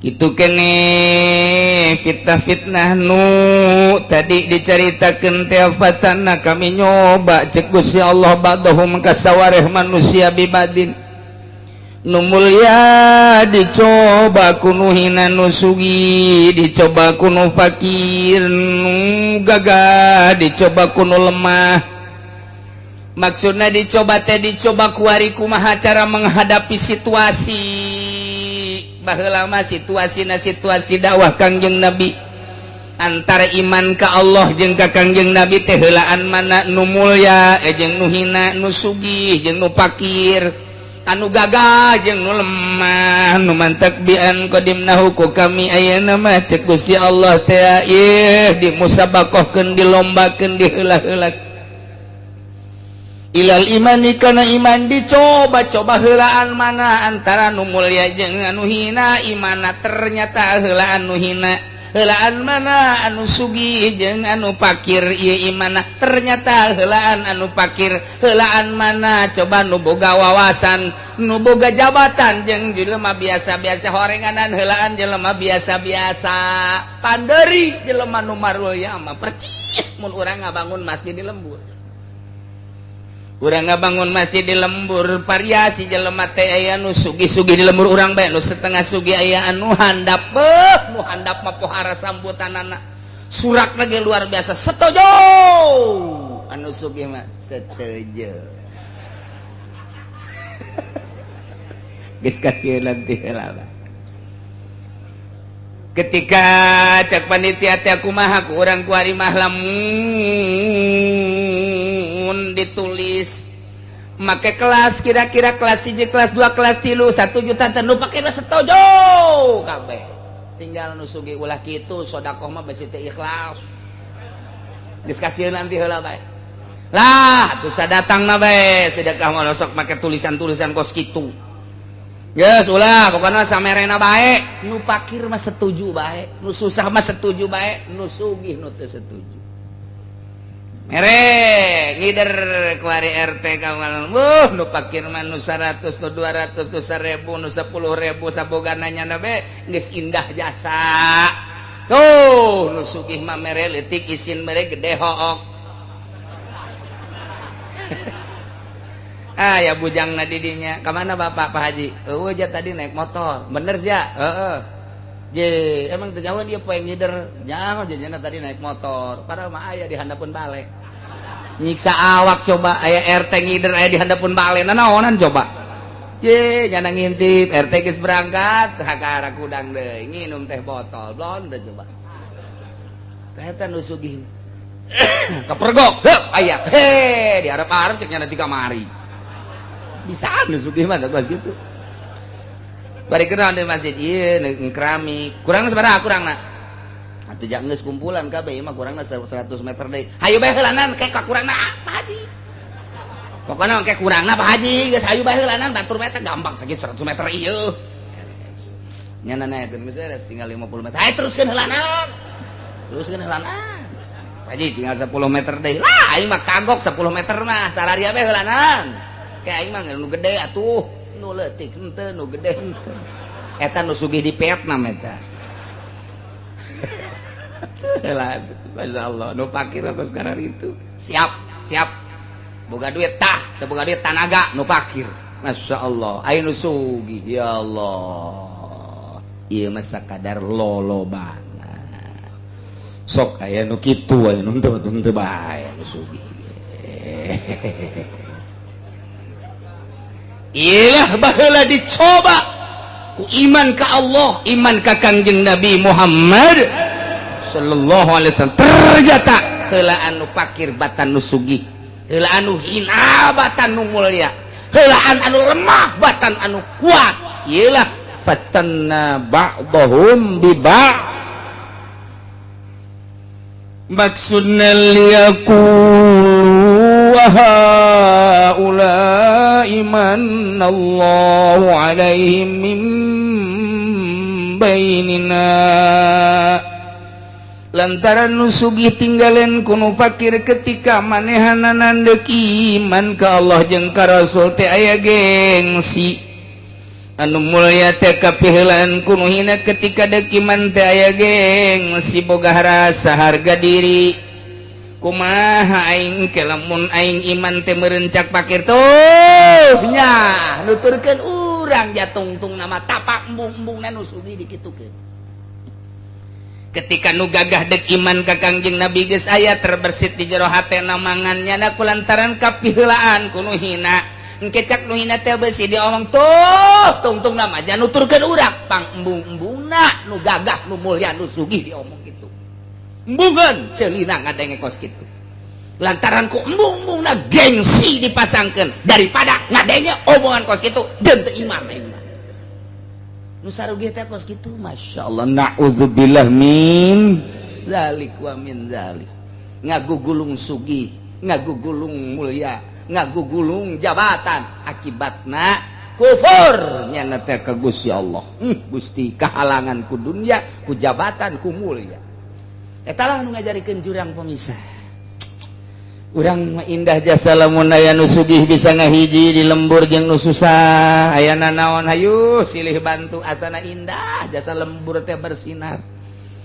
kitu kene fitnah nu tadi dicaritakeun teh fatanna kami nyoba cek Gusti Allah ba'dahum ka sawareh manusia bi badin nu mulia dicoba kuno hina nu sugi dicoba kuno fakir nu gagah dicoba kuno lemah maksudna dicoba teh dicoba kuari kumaha cara menghadapi situasi baheula mah situasina situasi dakwah Kangjeng Nabi antara iman ka Allah jeung ka Kangjeng Nabi teh heulaan mana nu mulya jeung nu hina nu sugih jeung nu fakir anu gagah jeung nu lemah nu mantak bian qadimnahu ku kami ayeuna mah cek Gusti Allah teh ieu dimusabaqahkeun dilombakeun diheula-heula ilal imani kana iman dicoba-coba heulaan mana antara nu mulya jeung anu hina imana ternyata heulaan nu hina heulaan mana anu sugih jeung anu fakir ieu imana ternyata heulaan anu fakir heulaan mana coba nu boga wawasan nu boga jabatan jeung jelema biasa-biasa horenganan heulaan jelema biasa-biasa panderi jelema nu marulya mah percis mun urang ngabangun masjid di lembur urang ngabangun masjid di lembur variasi jelema teh aya nu sugih-sugih di lembur urang bae nu setengah sugih aya anu handap nu handap mah pohara sambutanana surak lagi luar biasa setuju anu sugih mah setuju geus kasieun nanti heula ketika cek panitia teh kumaha ku urang ku ari mah lamun ditulis make kelas kira-kira kelas 1 kelas 2 kelas 3 1 juta teh nu pake setuju kabeh tinggal nu sugih ulah kitu sedekah mah besi teh ikhlas geus kasieun nanti heula bae lah atuh sadatangna bae sedekah mah sok make tulisan-tulisan kos kitu geus ulah pokona samerena bae nu fakir mah setuju bae nu susah mah setuju bae nu sugih nu teu setuju mere ngider kuari RT kawan nu fakir mah nu 100 nu 200 nu 1000 nu 10.000 sabogana nyana bae geus indah jasa tuh nu sugih mah mere leutik isin mere gede hook ya bujang na didinya kemana bapak Pak Haji aja tadi naik motor bener sih ya je emang terjauhan dia poe ngider jangan jajana tadi naik motor padahal mah aya di handapun bale nyiksa awak coba aya RT ngider aya di handapun bale naonan coba je nyana ngintip RT geus berangkat hakara kudang deui nginum teh botol blon teh coba Eta nu sugih. Kepergok, aya. Diharap-harap ceknya nanti kamari. Bisa nu sugih mah geus kitu. Bari kenal di masjid ieu keramik. Kurangna sabaraha kurangna? Atuh jak geus kumpulan kabeh mah kurangna 100 meter deui. Hayu bae heulanan ke ka kurangna Pak Haji. Pokona ke kurangna Pak Haji geus hayu bae heulanan batur meter gampang sakit 100 meter ieu. Nya nanaekeun geus tinggal 50 meter. Hayu teruskeun heulanan. Teruskeun heulanan. Haji tinggal 10 meter deui. Lah aing mah kagok 10 meter mah sararia bae heulanan. Kayak aing mah nu gede atuh, nu leutik henteu, nu gede henteu. Eta nu sugih di Vietnam eta. Lah, masyaallah, nu pakir apa sekarang itu. Siap. Boga duit tah, teu boga duit tanaga nu pakir. Masyaallah, aya nu sugih ya Allah. Ieu mah sakadar loloba. Sok aya nu kitu aya nu teu bae nu sugih. Iyalah baheula dicoba ku iman ka Allah, iman ka Kangjeng Nabi Muhammad sallallahu alaihi wasallam. Ternyata heula anu pakir batan nu sugih, heula anu hina batan nu mulya, heula anu lemah batan anu kuat. Iyalah fatanna ba'dahum bi ba'd. Maksudna liyaqulu wa haula'i manallahu alaihim min bainina. Lantaran nu sugih tinggalen kuno fakir ketika manehanna nandek iman ka Allah jeung ka Rasul teh aya gengsi. Anu mulya teh kapiheulaan kuno hina ketika deuk iman teh aya gengsi boga rasa harga diri. Kumaha aing ke lamun aing iman teh meureun cak pakir tuh nya nuturkeun urang jatungtung nama tapak embung-embungna nu sugih dikitukeun. Ketika nu gagah deuk iman ka Kangjeng Nabi geus aya terbersit di jero hatena mangannya na kulantaran kapiheulaan kuno hina. Engke cak nu hina teh beusi diomong tuh tungtung nama aja nuturkeun urang pang embung-embungna nu gagah nu mulya nu sugih diomong kitu. Embungan ceulina ngadenge kos kitu. Lantaran ku embung-embungna gengsi dipasangkeun daripada ngadenge omongan kos kitu deun teu iman aing mah. Nu sarugi teh kos kitu masyaallah naudzubillah min zalik wa min zalik. Ngagugulung sugih, ngagugulung mulya, ngagugulung jabatan akibatna kufur nyana teh ka Gusti Allah. Gusti kahalangan ku dunya, ku jabatan, ku mulya. Eta lah nu ngajarikeun jurang pemisah. Urang mah indah jasa lamun aya nu sugih bisa ngahiji di lembur jeung nu susah. Ayana naon hayu silih bantu asana indah jasa lembur teh bersinar.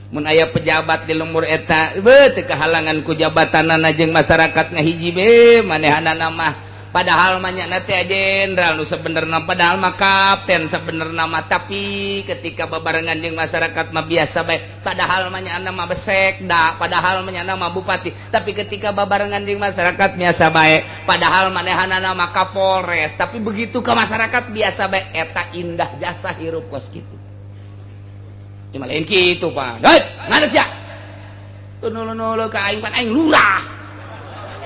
Mun aya pejabat di lembur eta teu kahalangan ku jabatanana jeung masyarakat ngahiji be manehanana mah padahal mah nya teh jenderal nu sabenerna padahal mah kapten sabenerna mah tapi ketika babarengan jeung masyarakat mah biasa bae padahal mah nya mah besekda padahal mah nya mah bupati tapi ketika babarengan jeung masyarakat biasa bae padahal manehanana mah kapolres tapi begitu ke masyarakat biasa bae eta indah jasa hirup kos kitu. Ieu mah lain kitu Pak. Hei, nganes ya? Nulu-nulu ka aing pan aing lurah.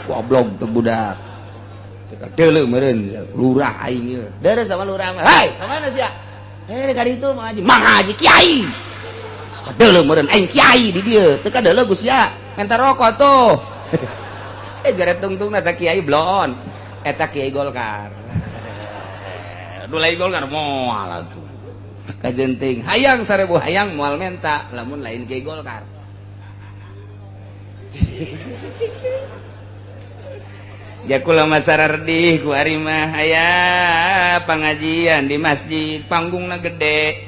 Goblok teu budak. Deuleu meureun lurah aing ieu. Deres sama lurah mah. Hai, ka mana sia? Ka ditu Mang Haji. Mang Haji kiai. Deuleu meureun aing kiai di dieu. Teu ka deuleu Gus ya. Menta rokok tuh. Jare tungtungna teh kiai blon. Eta kiai Golkar. Dulai Golkar moal atuh. Kajenting hayang 1000 hayang moal menta lamun lain kiai Golkar. Jakula masarardih ku ari mah aya pangajian di masjid panggungna gede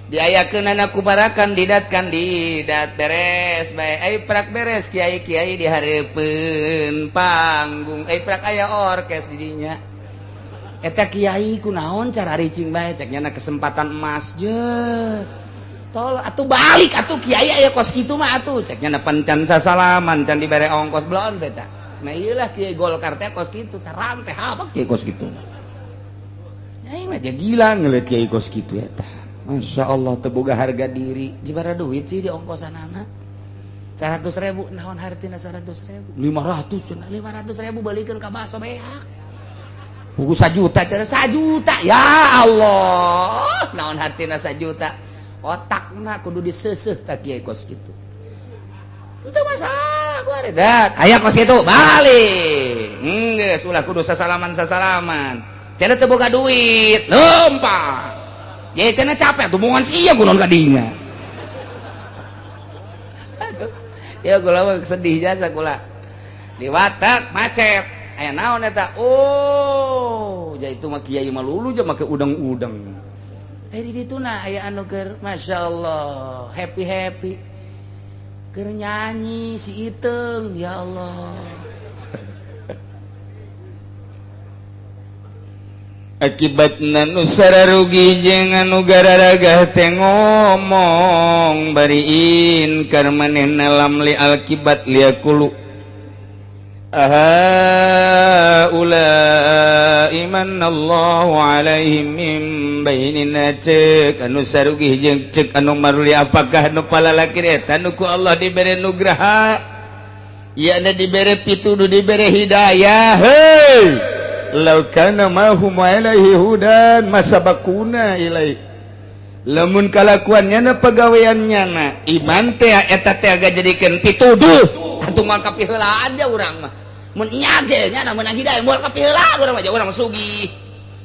diayakeunana ku barakan didat kandidat beres bae ai prak beres kiai-kiai dihareupeun panggung ai prak aya orkes di dinya eta kiai kunaon cara ricing bae cek nyana kesempatan emas je tol atuh balik atuh kiai aya kos kitu mah atuh cek nyana pancan sasalaman can dibere ongkos belon beta. Nah iyalah kiai Golkar teh kos kitu taram teh habak kiai kos kitu. Nyai mah gila ngeliat kiai kos kitu eta. Masya Allah teu boga harga diri, jibara duit sih di ongkosanana. 100.000 naon hartina 100.000 500 balikeun ka baso beak buku 1 juta cara 1 juta ya Allah naon hartina 1 juta otakna kudu diseuseuh tak kieu kos kitu itu masalah gua ada aya kos kitu balik geus ulah kudu sasalaman cenah teu boga duit lempah ye cenah capek tumungan sia kunaon ka dinya ya kula mah sedih jasa kula di watak macet aya naon eta oh ja itu mah kiai mah lulu ja make udang-udang di dituna aya anu keur masyaallah happy keur nyanyi si Iteung ya Allah akibatna nu sararugi jeung anu gararagah teh ngomong bariin karmanehna lamli alkibat liakulu ulai manallahu alaihim min bainina ceuk anu sarugi jeung ceuk anu maruli apakah nu palalaki eta nu ku Allah dibere nugraha ieu dibere pituduh dibere hidayah heuh law kana mahum alaihi hudan masabakuna ilai lamun kalakuannya na pagaweannya na iman teh eta teh aga jadikeun pituduh atuh moal kapiheulaan aja urang mah mun nya ge nya na meunang hidayah moal kapiheulaan urang mah urang sugih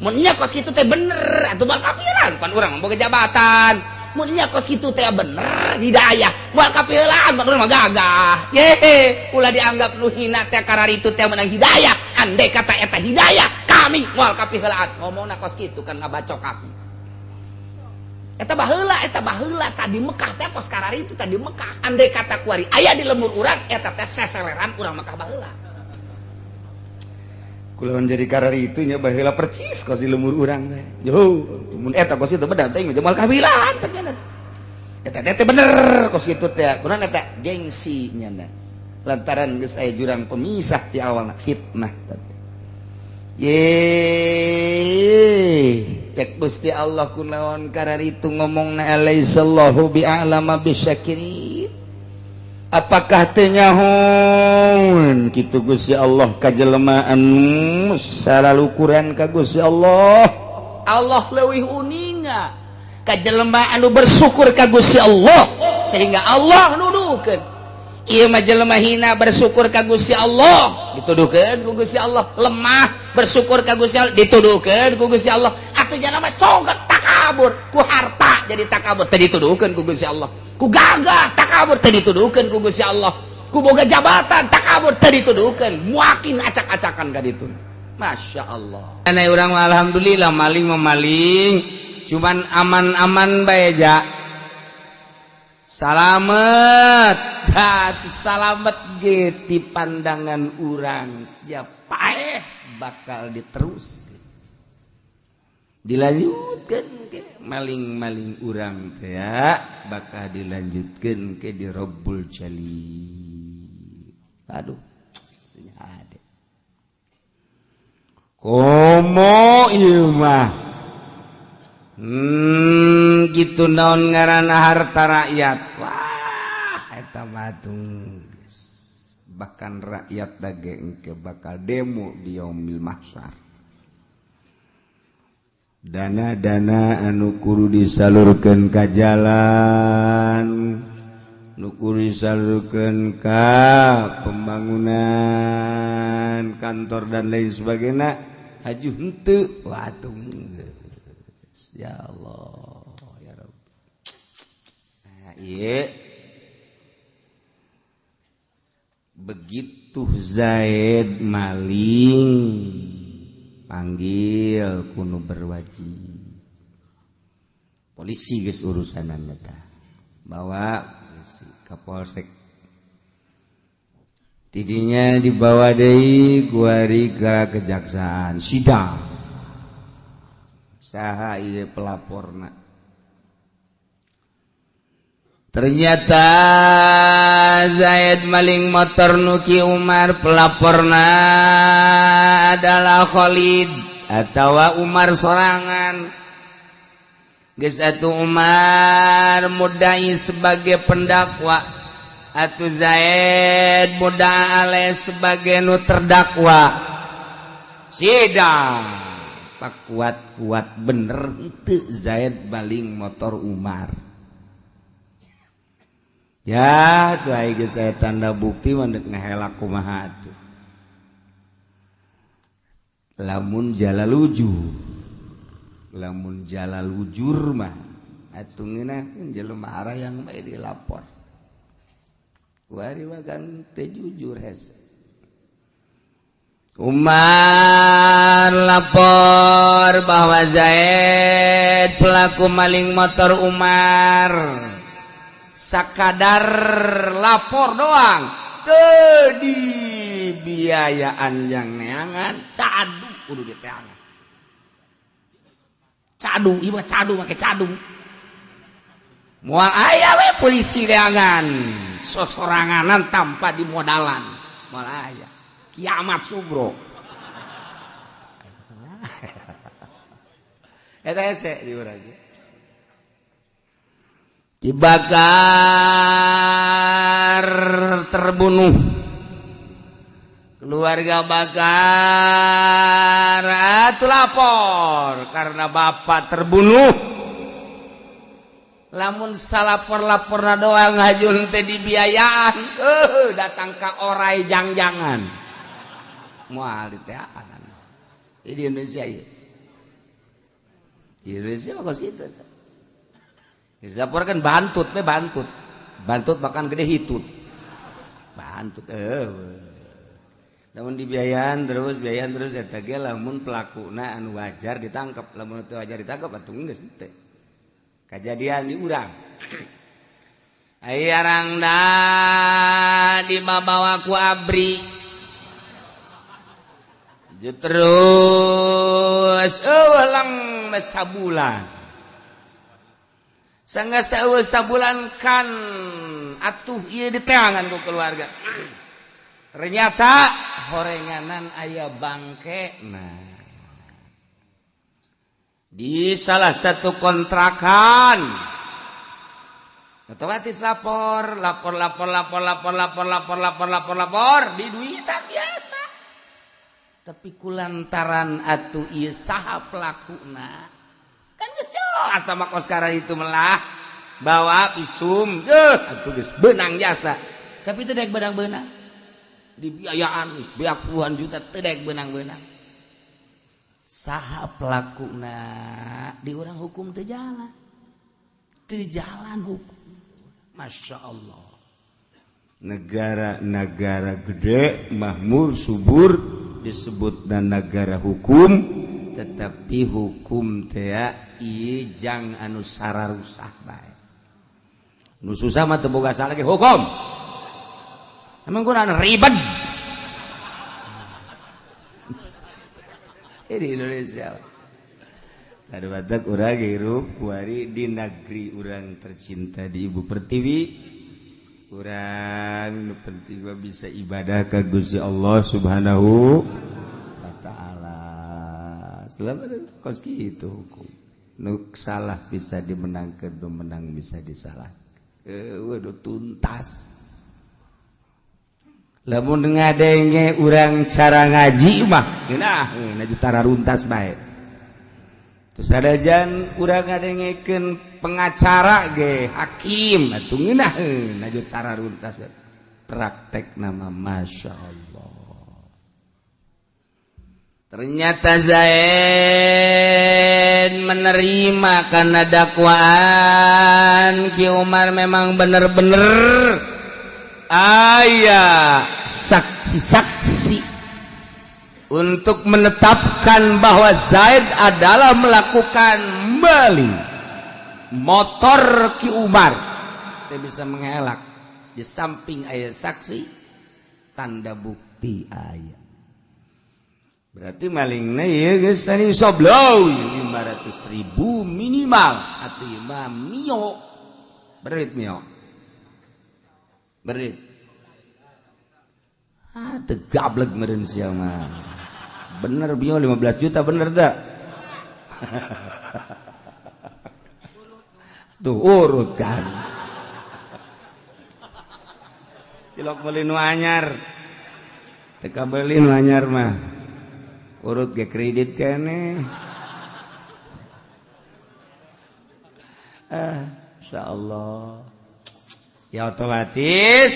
mun nya kos kitu teh bener atuh moal kapiheulaan pan urang mah boga jabatan mun nya kos kitu teh bener hidayah moal kapiheulaan pan urang mah gagah ye ulah dianggap nu hina teh kararitu teh meunang hidayah andai kata eta hidayah kami moal kapiheulaan ngomongna kos kitu kan ngabacok aku eta baheula tadi Mekah teh kos kararitu tadi Mekah andai kata kuari aya di lemur urang eta teh seseleran urang Mekah baheula kulawan jadi kararitu nya baheula percis kos di lemur urang teh yo mun eta kos kitu bedah teh moal kapiheulaan cenah eta teh bener kos kitu teh kunaon eta gengsi nya lantaran geus aya jurang pemisah ti awalna fitnah cek Gusti Allah kunaon kararitu ngomongna alaihissallahu bi'alama bisyakirin apakah teu nyahoon kitu Gusti Allah ka jelema anu salalukuran ka Gusti Allah leuwih uninga ka jelema anu bersyukur ka Gusti Allah sehingga Allah nuduhkeun ieu mah jelema hina bersyukur ka Gusti Allah dituduhkeun ku Gusti Allah lemah bersyukur ka Gusti Allah dituduhkeun ku Gusti Allah atuh jalma cogat takabur ku harta jadi takabur teh dituduhkeun ku Gusti Allah ku gagah takabur teh dituduhkeun ku Gusti Allah ku boga jabatan takabur teh dituduhkeun muakin acak-acakan ka ditu masyaallah ana urang alhamdulillah maling memaling cuman aman-aman bae ja salamet ge di pandangan urang siapa bakal diteruskeun dilanjutkeun ke maling-maling urang teh ya bakal dilanjutkeun ke di Rabbul Jalil aduh nya ade komo ieu mah gitu naon ngaranna harta rakyat wah eta matung bahkan rakyat dage engke bakal demo di yaumil mahsyar dana-dana anu kudu disalurkeun ka jalan nu kudu disalurkeun ka pembangunan kantor dan lain sebagainya hajuh henteu watung ya Allah ya Rabb iya begitu Zaid maling panggil kuno berwajib polisi geus urusanana tah bawa ka polsek tidinya dibawa deui ku ari ka kejaksaan sidang saha ieu pelaporna ternyata Zaid maling motor nuki Umar pelaporna adalah Khalid atawa Umar sorangan geus atuh Umar mudai sebagai pendakwa atuh Zaid muda ale sebagai nu terdakwa sidang pak kuat bener teu Zaid baling motor Umar ya tuh aya geus saya tanda bukti mandek ngahelak kumaha atuh lamun jalalujur mah atuh ngeunaheun jelema arayang bae dilapor kuari wagan teu jujur hese Umar lapor bahwa Zaid pelaku maling motor Umar sakadar lapor doang teu dibiayaan yang neangan cadu kudu diteangan cadu ieu cadu make cadu moal aya we polisi leangan sosoranganan tanpa dimodalan moal aya kiamat subro eta hese di urang dibakar terbunuh keluarga bakar atuh lapor karena bapak terbunuh lamun salapor-laporna doang hajun teh dibiayaan datang ka orai jang-jangan moal diteaan di Indonesia ieu di Indonesia kos kitu dilaporkan bantut bahkan gede hitut bantut namun dibiayaan terus eta ge lamun pelakuna anu wajar ditangkap lamun teu wajar ditangkap atuh geus teh kejadian di urang aya rangda dibawa ku abri terus lang sabulan sanggeus sabulan kan atuh ieu diteangan ku keluarga ternyata horenganan aya bangke di salah satu kontrakan otomatis lapor di duitan biasa tapi kulantaran atuh ieu saha pelakuna kan geus jelas sama kos sekarang itu melah bawa visum atuh geus beunang jasa tapi teu daek beunang-beunang dibiayaan geus beak puluhan juta teu daek beunang-beunang saha pelakuna di urang hukum teu jalan hukum Masya Allah negara gede makmur subur disebut dan negara hukum tetapi hukum teh ieu jang anu sararusah bae nu susah mah teu boga salah ge hukum emang kunaon ribet di Indonesia tadi batak urang hirup kuari di negeri urang tercinta di Ibu Pertiwi urang nu penting mah bisa ibadah ka Gusti Allah Subhanahu wa taala. Selama kos kitu hukum. Nu salah bisa dimenangkeun, nu menang bisa disalah. Waduh tuntas. Lamun ngadenge urang cara ngaji mah geunah naju tararuntas bae. Terus sadajan urang ngadengekeun pengacara ge hakim atuh ngeunah naju tararuntas praktek nama Masya Allah ternyata Zaid menerima karena dakwaan Ki Umar memang bener-bener aya saksi-saksi untuk menetapkan bahwa Zaid adalah melakukan maling motor Ki Umar. Kita bisa mengelak di samping ayat saksi tanda bukti ayat. Berarti malingnya ya guys tadi soblow 500.000 minimal atau ya mio berit mio berit tegablek meren siapa bener mio 15 juta bener dah tuh urut kan cilok beli nu anyar teka beli nu anyar mah urut ge kredit kene insyaallah ya otomatis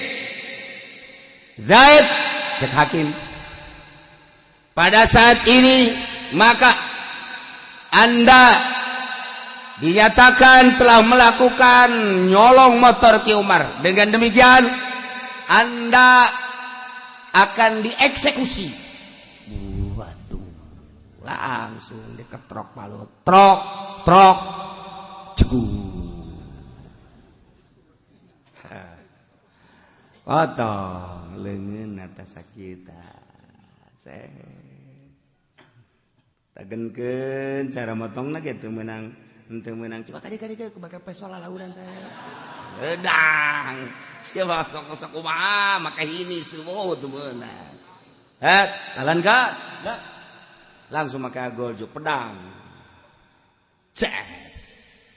Zaid cek hakim pada saat ini maka Anda dinyatakan telah melakukan nyolong motor Ki Umar. Dengan demikian Anda akan dieksekusi. Waduh, langsung diketrok palu, trok, cegur. Potong leungeun atas sakita. Tagenkeun cara motongna ge teu meunang coba kadi ku bakal pesola lauran saya. Edang. Siapa sok kumaha make ini semua teu meunang. Jalan ka? Langsung make goljuk pedang. Ces.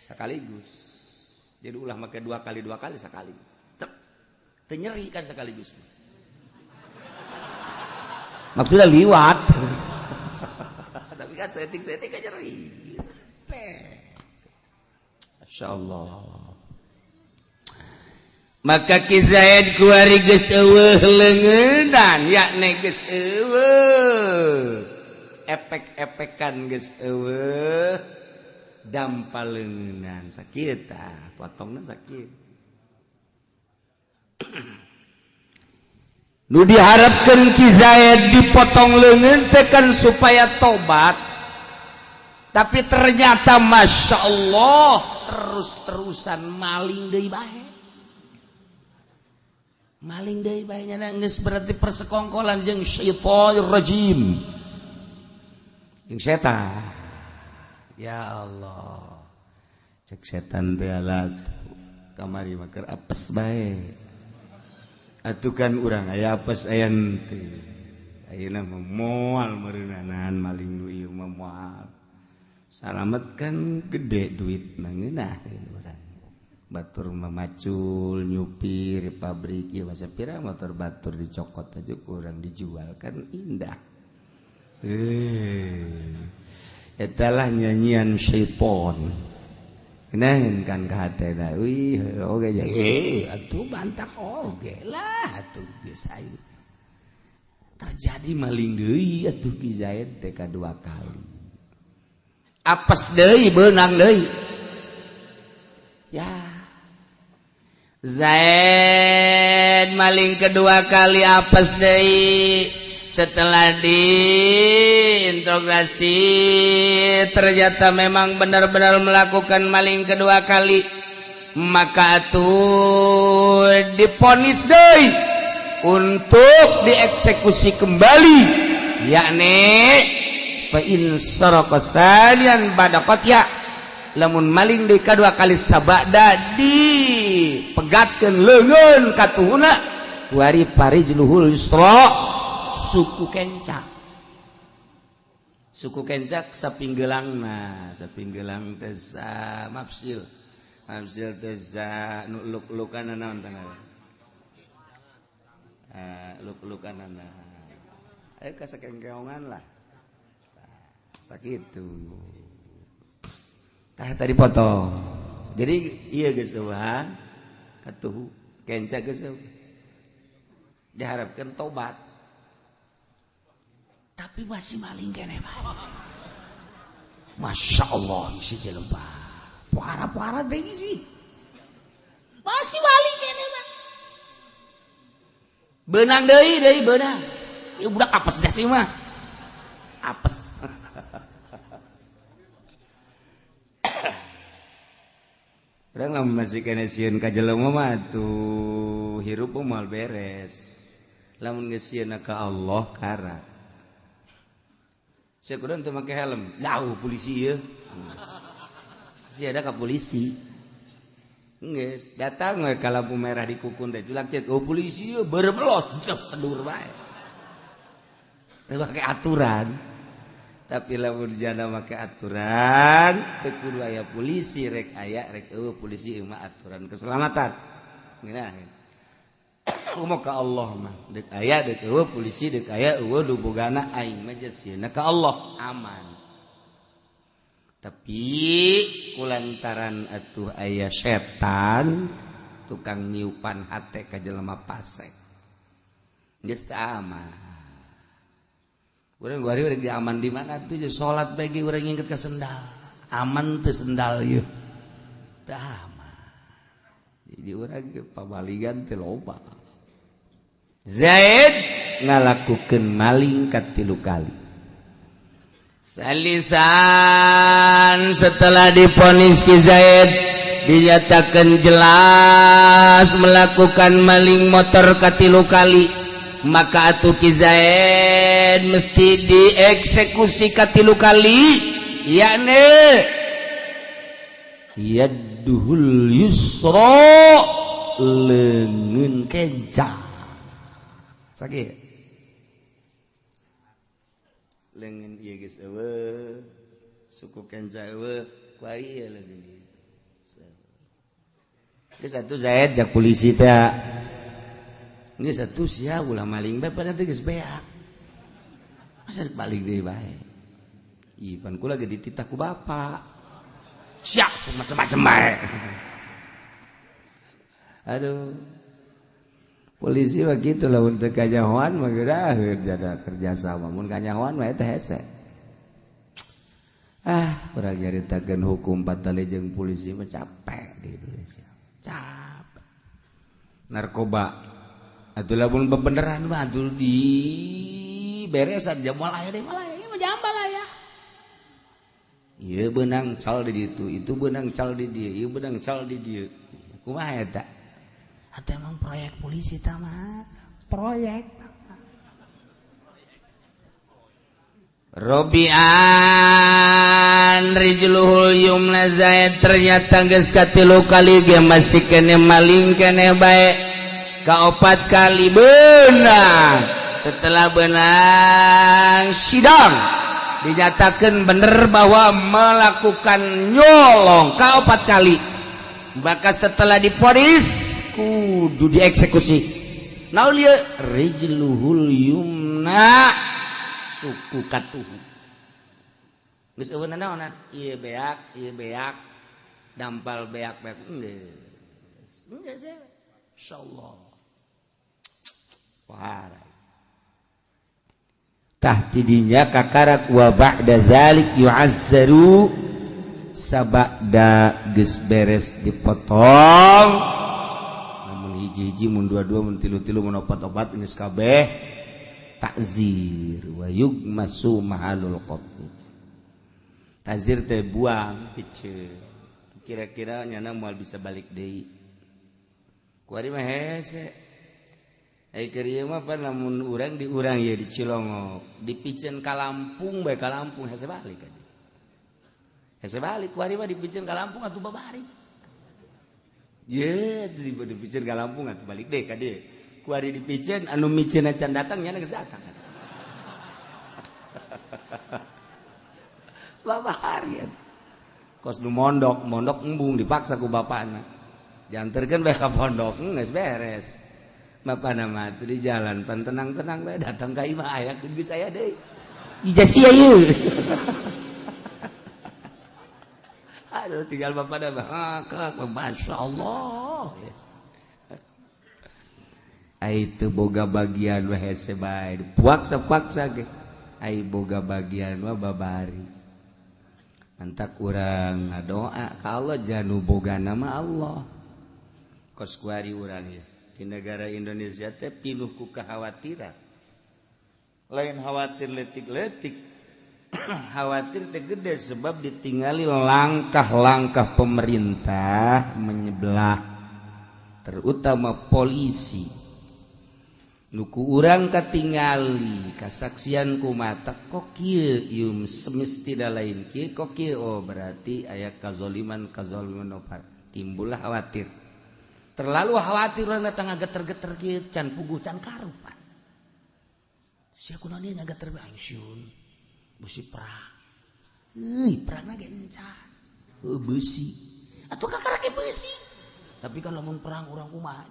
Sekaligus. Jadi ulah make dua kali sekali. Teu nyeri kan sekaligus. Maksudnya liwat. Tapi kan setting aja nyeri. Masyaallah. Maka Ki Zaid kuari geus eueuh leungeunan yakni geus eueuh. Epek-epekan geus eueuh dampal leungeunan sakitu potongna sakit. Nu diharapkan Ki Zaid dipotong leungeun teh kan supaya tobat. Tapi ternyata Masya Allah terus-terusan maling deui bae. Maling deui bae nya geus berarti persekongkolan jeung syaitanir rajim. Jeung setan. Ya Allah. Cek setan teh alat kamari mah keur apes bae. Atuh kan urang aya apes aya henteu. Ayeuna mah moal meureunanan maling nu ieu mah moal. Salamet kan gede duit nangeunah urang. Batur mamacul nyupir pabrik ieu mah sapira motor batur dicokot aja urang dijual kan indah. Eta lah nyanyian syaitan. Kenahin kan ke hatena, wih, oke aja, atuh bantak oke lah, atuh geus ayu. Terjadi maling deui atuh Ki Zaid teh kadua kali. Apes deui beunang deui. Ya. Zaid maling kedua kali apes deui. Setelah diinterogasi ternyata memang benar-benar melakukan maling kedua kali, maka atuh diponis deui untuk dieksekusi kembali, yakni fa in saraqa tsaniyan badaqat ya lamun maling deui kadua kali sabada dipegatkeun leungeun katuhuna wari parijluhul yusra suku kencak sapinggelang tesa mafsil tesa luk-lukan naon tanggal luk-lukan ka sakengkeongan lah sakitu tadi foto jadi iya geus eueuh katuh kencak geus diharapkan tobat. Tapi masih maling kene mah. Masya Allah si jelema. Puara-puara teh sih. Masih maling kene mah. Beunang deui beunang. Ieu budak apes dah sih mah. Apes. Urang lamun masih kene sieun ka jelema mah tuh hirup moal beres. Lamun geus sieun ka Allah kara. Saya kurang teu make helm. Lau polisi ya. Si ada ka polisi. Geus datang we ka lampu merah di kukun teh culak cet polisi ya berebelos sedur bae. Teu make aturan. Tapi lamun jana make aturan, teu kudu aya polisi rek aya rek polisi mah aturan keselamatan. Ngeunaheun. mau ka Allah mah deuk aya deuk eueuh polisi deuk aya eueuh nu bogana aing mah jasieuna ka Allah aman. Tapi kulantaran atuh aya setan tukang niupan hate ka jelema pasek geus teu aman. Urang guari urang di aman di mana tuh salat bagi urang ngingket ka sendal aman teu sendal ieu teu aman. Jadi urang pabaligan teh loba. Zaid ngalakukeun maling ka 3 kali. Salisan setelah divonis ki Zaid dinyatakan jelas melakukan maling motor ka 3 kali, maka atuh ki Zaid mesti dieksekusi ka 3 kali, yakni yaduhul yusra leungeun kencang sakit leungeun ieu geus eueuh suku kenca eueuh ku ari ieu leungeun ieu geus atuh Zaid jak polisi teh geus atuh sia ulah maling bae pada teh geus beak masa balik deui bae ieu pan kula ge dititah ku bapak sia macam-macam bae aduh polisi mah kitu lah untuk kanyahoan mah geuraheun jada kerjasama mun kanyahoan mah eta hese urang nyaritakeun hukum patali jeung polisi mah capek di Indonesia capek narkoba atuh lamun bebeneran mah atuh di beresan jam malaya deui malaya ieu mah jambal aya ieu beunang cal di ditu itu beunang cal di dieu ieu beunang cal di dieu kumaha eta atau emang proyek polisi tamat proyek Robian rijluhul yumna Zaid ternyata geus ka 3 kali ge masih kene maling kene bae ka 4 kali beunang setelah beunang sidang dinyatakan bener bahwa melakukan nyolong ka 4 kali maka setelah divonis kudu dieksekusi. Naon ieu rijluhul yumna suku katuhu. Geus eueuh naonan? Ieu beak, dampal beak-beak geus. Geus insyaallah. Wah. Tah tidinya kakarak wa ba'da dzalik yu'azzaru sabada geus beres dipotong namun hiji-hiji mun dua-dua mun tilu-tilu mun opat-opat geus kabeh takzir wa yugmasu mahalul qatl takzir teh buang piceun kira-kira nyana moal bisa balik deui kuari mah hese ai keur ieu mah pan lamun urang di urang ieu di Cilongok dipikeun ka Lampung bae ka Lampung hese balik ka hese balik kuari mah dipikeun ka Lampung atuh babari ye dipikeun ka Lampung atuh balik deui ka dieu kuari dipikeun anu miceun can datang nya geus datang babari kos nu mondok embung dipaksa ku bapana dianterkeun bae ka pondok geus beres bapana mah teh di jalan pan tenang-tenang bae datang ka imah aya geus aya deui ijazah ieu aduh tinggal bapak dah Masya Allah itu boga bagian wah hese bae paksa ge ai boga bagian wah babari antak urang ngadoa ka Allah janu boga nama Allah kos kuari urang ya di negara Indonesia teh pinuh ku kekhawatiran lain khawatir letik-letik khawatir teh gede sebab ditinggali langkah-langkah pemerintah menyebelah terutama polisi nuku urang katingali kasaksian ku mata kok kieu ieu semestida lain kieu kok kieu oh berarti aya kazaliman opar timbullah khawatir terlalu khawatir urang datang geter-geter kieu can puguh can karupan sia kunaon ieu ngageter angsyun besi perang perangna ge encan besi atuh kakarake besi Tapi kan lamun perang orang kumaha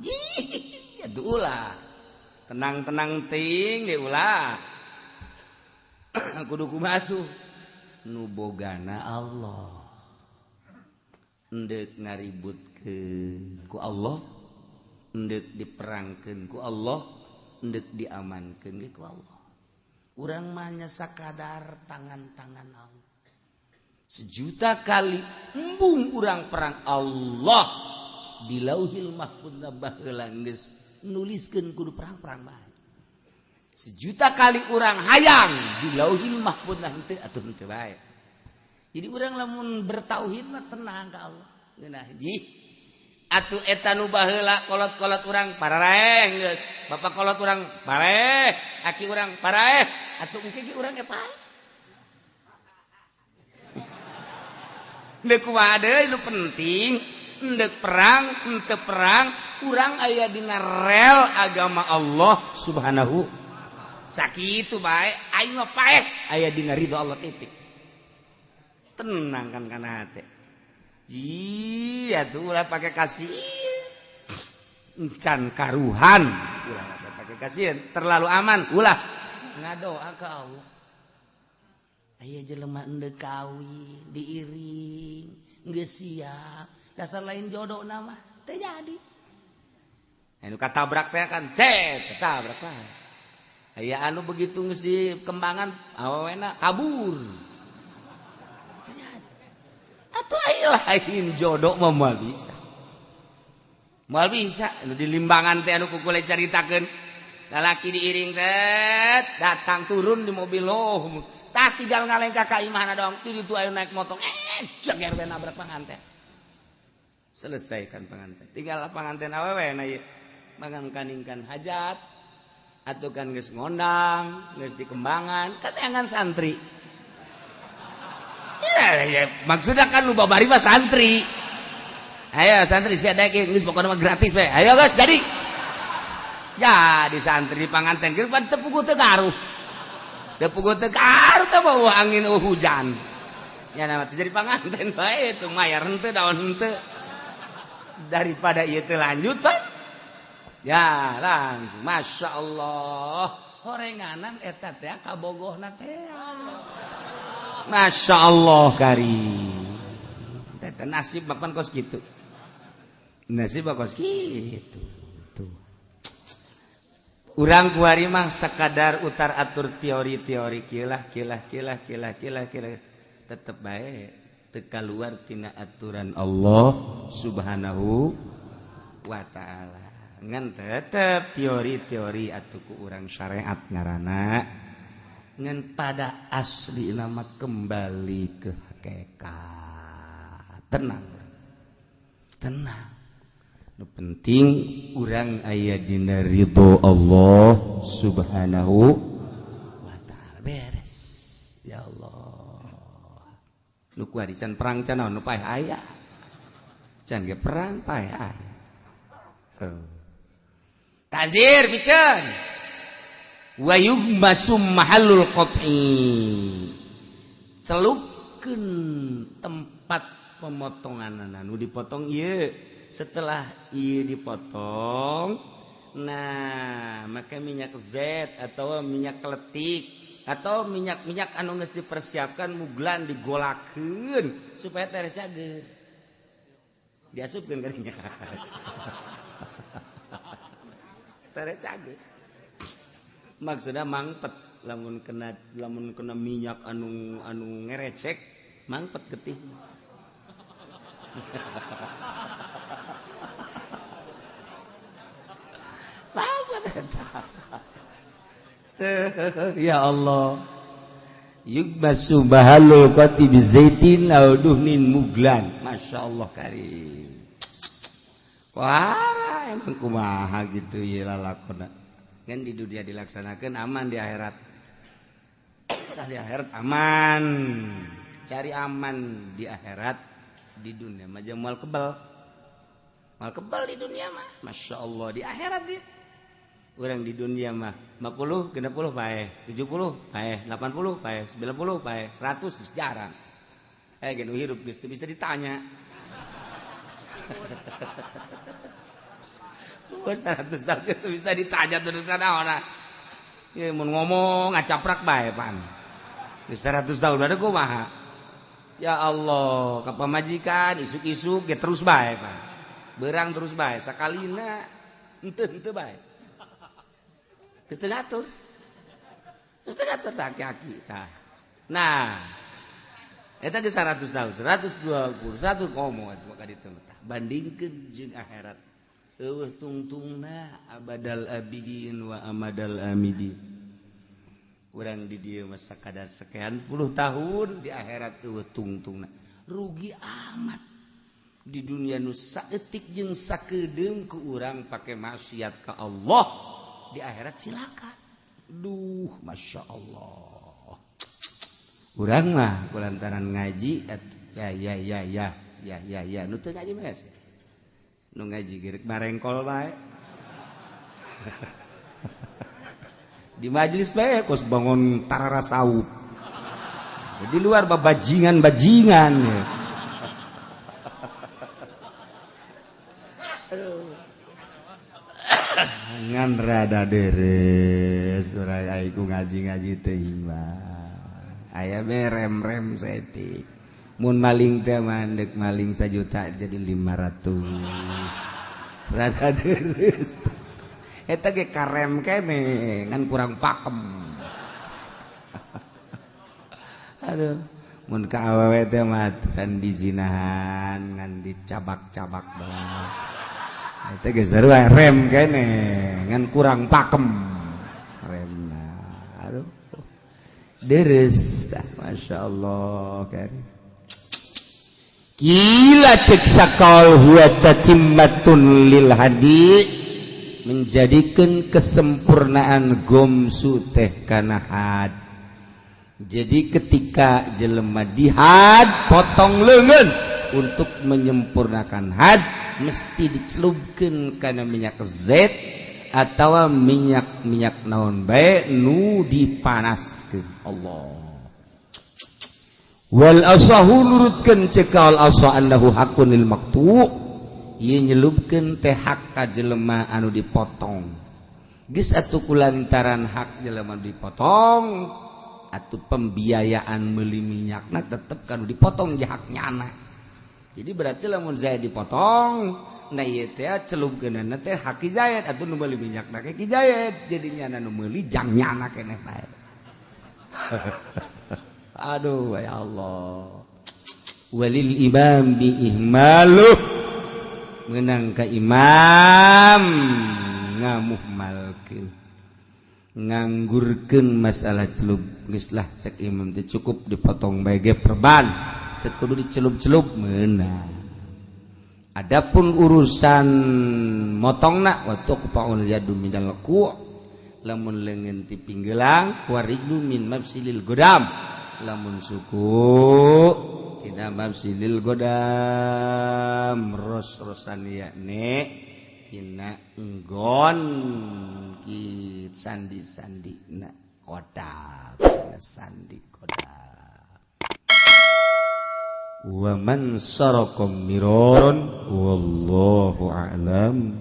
Aduh ulah tenang-tenang ting deh ulah kudu kumaha tuh nu bogana Allah endek ngaributkeun ku Allah endek diperangkeun ku Allah endek diamankeun ku Allah urang mah nya sakadar tangan-tangan Allah sejuta kali embung urang perang Allah di lauhil mahfuz baheula geus nuliskeun kudu perang-perang bae sejuta kali urang hayang di lauhil mahfuz henteu atuh henteu bae jadi urang lamun bertauhid mah tenang ka Allah geunah ji atuh eta nu baheula kolot-kolot urang parareh geus bapak kolot urang pareh aki urang pareh atuh engke ge urang ge paeh deuk kumaha deui nu penting endek perang henteu perang urang aya dina rel agama Allah subhanahu sakitu bae aing mah paeh aya dina ridho Allah titik tenang kan kana hate ji atuh ulah pake kasih encan karuhan ulah pake kasih terlalu aman ulah ngadoa ka Allah aya jelema endek kawin diiring geus siap dasar lain jodoh nama teh jadi anu katabrak teh kan teh katabrak teh aya anu begitu geus dikembangan awewena kabur teh jadi atuh aya lain jodoh mah moal bisa anu di limbangan teh anu kukule caritakeun lalaki diiring teh datang turun di mobil loh tah tinggal ngalengka ka imahna dong di ditu aya naik motor jeger we nabrak panganten selesaikan pengantin tinggal pengantin awewe na ieu mangankaningkan hajat atuh kan geus ngondang geus dikembangan kan eangan santri ya maksudna kan nu babari mah santri ayo santri sia daek geus pokona mah gratis we ayo geus jadi santri di panganten geus pan teu puguh teu ngaruh teu bawa angin hujan ya nama jadi panganten bae teu mayar henteu daon henteu daripada ieu teu lanjut pan ya langsung masya Allah horenganan eta teh kabogohna teh masya Allah karim teh nasib bapan kos kitu nasib kos kitu tuh urang kuari mah sakadar utar atur teori-teori kilah tetep bae teka luar tina aturan Allah subhanahu wa ta'ala ngan tetep teori-teori atuh ku urang syariat ngaranna ngan pada asli nama kembali ke hakikat tenang nu penting urang aya dina ridho Allah subhanahu wa ta'ala beres ya Allah nu kuari can perang can nu paeh aya can ge perang paeh aya tazir bican wa yughmasum mahallul qat'i celupkeun tempat pemotonganna nu dipotong ieu setelah ieu dipotong nah make minyak zait atau minyak kletik atau minyak anu geus dipersiapkan muglan digolakeun supaya tere cager diasupkeun ka dinya tere cager maksudna mangpet lamun kena minyak anu ngerecek mangpet getih ya Allah yugbasu bahalul qati bizaitin aw duhnin muglan masya Allah karim wah emang kumaha gitu ya lalakona kan di dunia dilaksanakan aman di akhirat di akhirat aman cari aman di akhirat di dunia mah jangan mal kebal di dunia mah masya Allah di akhirat dia orang di dunia mah 50 60 paeh 70 paeh 80 paeh 90 paeh 100 jarang gen hirup geus teu bisa ditanya 100 tahun itu bisa ditanya terus kana orang. Ya mun ngomong ngacaprak bae pan. Geus 100 tahun ada kumaha? Ya Allah, ka pamajikan isuk-isuk ge terus bae pan. Beurang terus bae sakalina henteu bae. Geus teu ngatur. Geus teu ngatur aki-aki tah. Nah, eta geus 100 tahun, 120, 100 komo atuh maka ditu tah. Bandingkeun jeung akhirat. Eueuh tungtungna abadal abidin wa amadal amidin. Urang di dieu mah sakadar sekian puluh tahun, di akhirat eueuh tungtungna. Rugi amat. Di dunia nu saeutik jeung sakeudeung ku urang pake maksiat ka Allah, di akhirat silakan. Duh, masya Allah. Urang mah kulantaran ngaji ya nu teu ngaji mah nu ngaji gerek marengkol bae. Di majelis bae kos bangun tarara saup. Di luar babajingan-bajingan ya. Ngan rada deres urang aiku ngaji-ngaji teh iman. Aya be rem-rem setik. Mun maling teh mandek maling 1 juta jadi 500. Rada deres. Eta ge karem kene ngan kurang pakem. Aduh, mun ka awewe teh mah kan dizinahan ngan dicabak-cabak bae. Eta ge seru rem kene ngan kurang pakem. Remna. Aduh. Deres tah masyaallah kan. Kila cek sakal huwa cacimmatun lil hadi, menjadikan kesempurnaan gomsu teh kana had. Jadi ketika jelema dihad potong leungeun untuk menyempurnakan had mesti dicelupkeun kana minyak zait atawa minyak naon bae nu dipanaskeun. Allah. Wal asahu nurutkeun cekal asa annahu haqqun lil maqtu', ieu nyelupkeun teh hak ka jelema anu dipotong. Geus atuh kulantaran hak jelema dipotong, atuh pembiayaan meuli minyakna tetep kanu dipotong ge haknya anak. Jadi berarti lamun Zaid dipotong, nah ieu teh celupkeunana teh hak Ki Zaid, atuh nu meuli minyakna ke Ki Zaid, jadinya nu meuli jangnya anak keneh bae. Aduh ya Allah. Walil imam bi ihmaluh, meunang ka imam ngamuhmalkeun, nganggurkeun masalah celup. Geus lah cek imam teh cukup dipotong bae ge perban, teu kudu dicelup-celup meunang. Adapun urusan motongna wa tuqta'ul yadu minal qu', lamun leungeun ti pinggeulang wa rijlu min mafsilil godam, lamun suku tidak mafsilil godam, ros-rosan yakni tina enggon ki sandi-sandi na kodak, na sandi kodak. Wa man sarakum mirarun wallahu a'lam.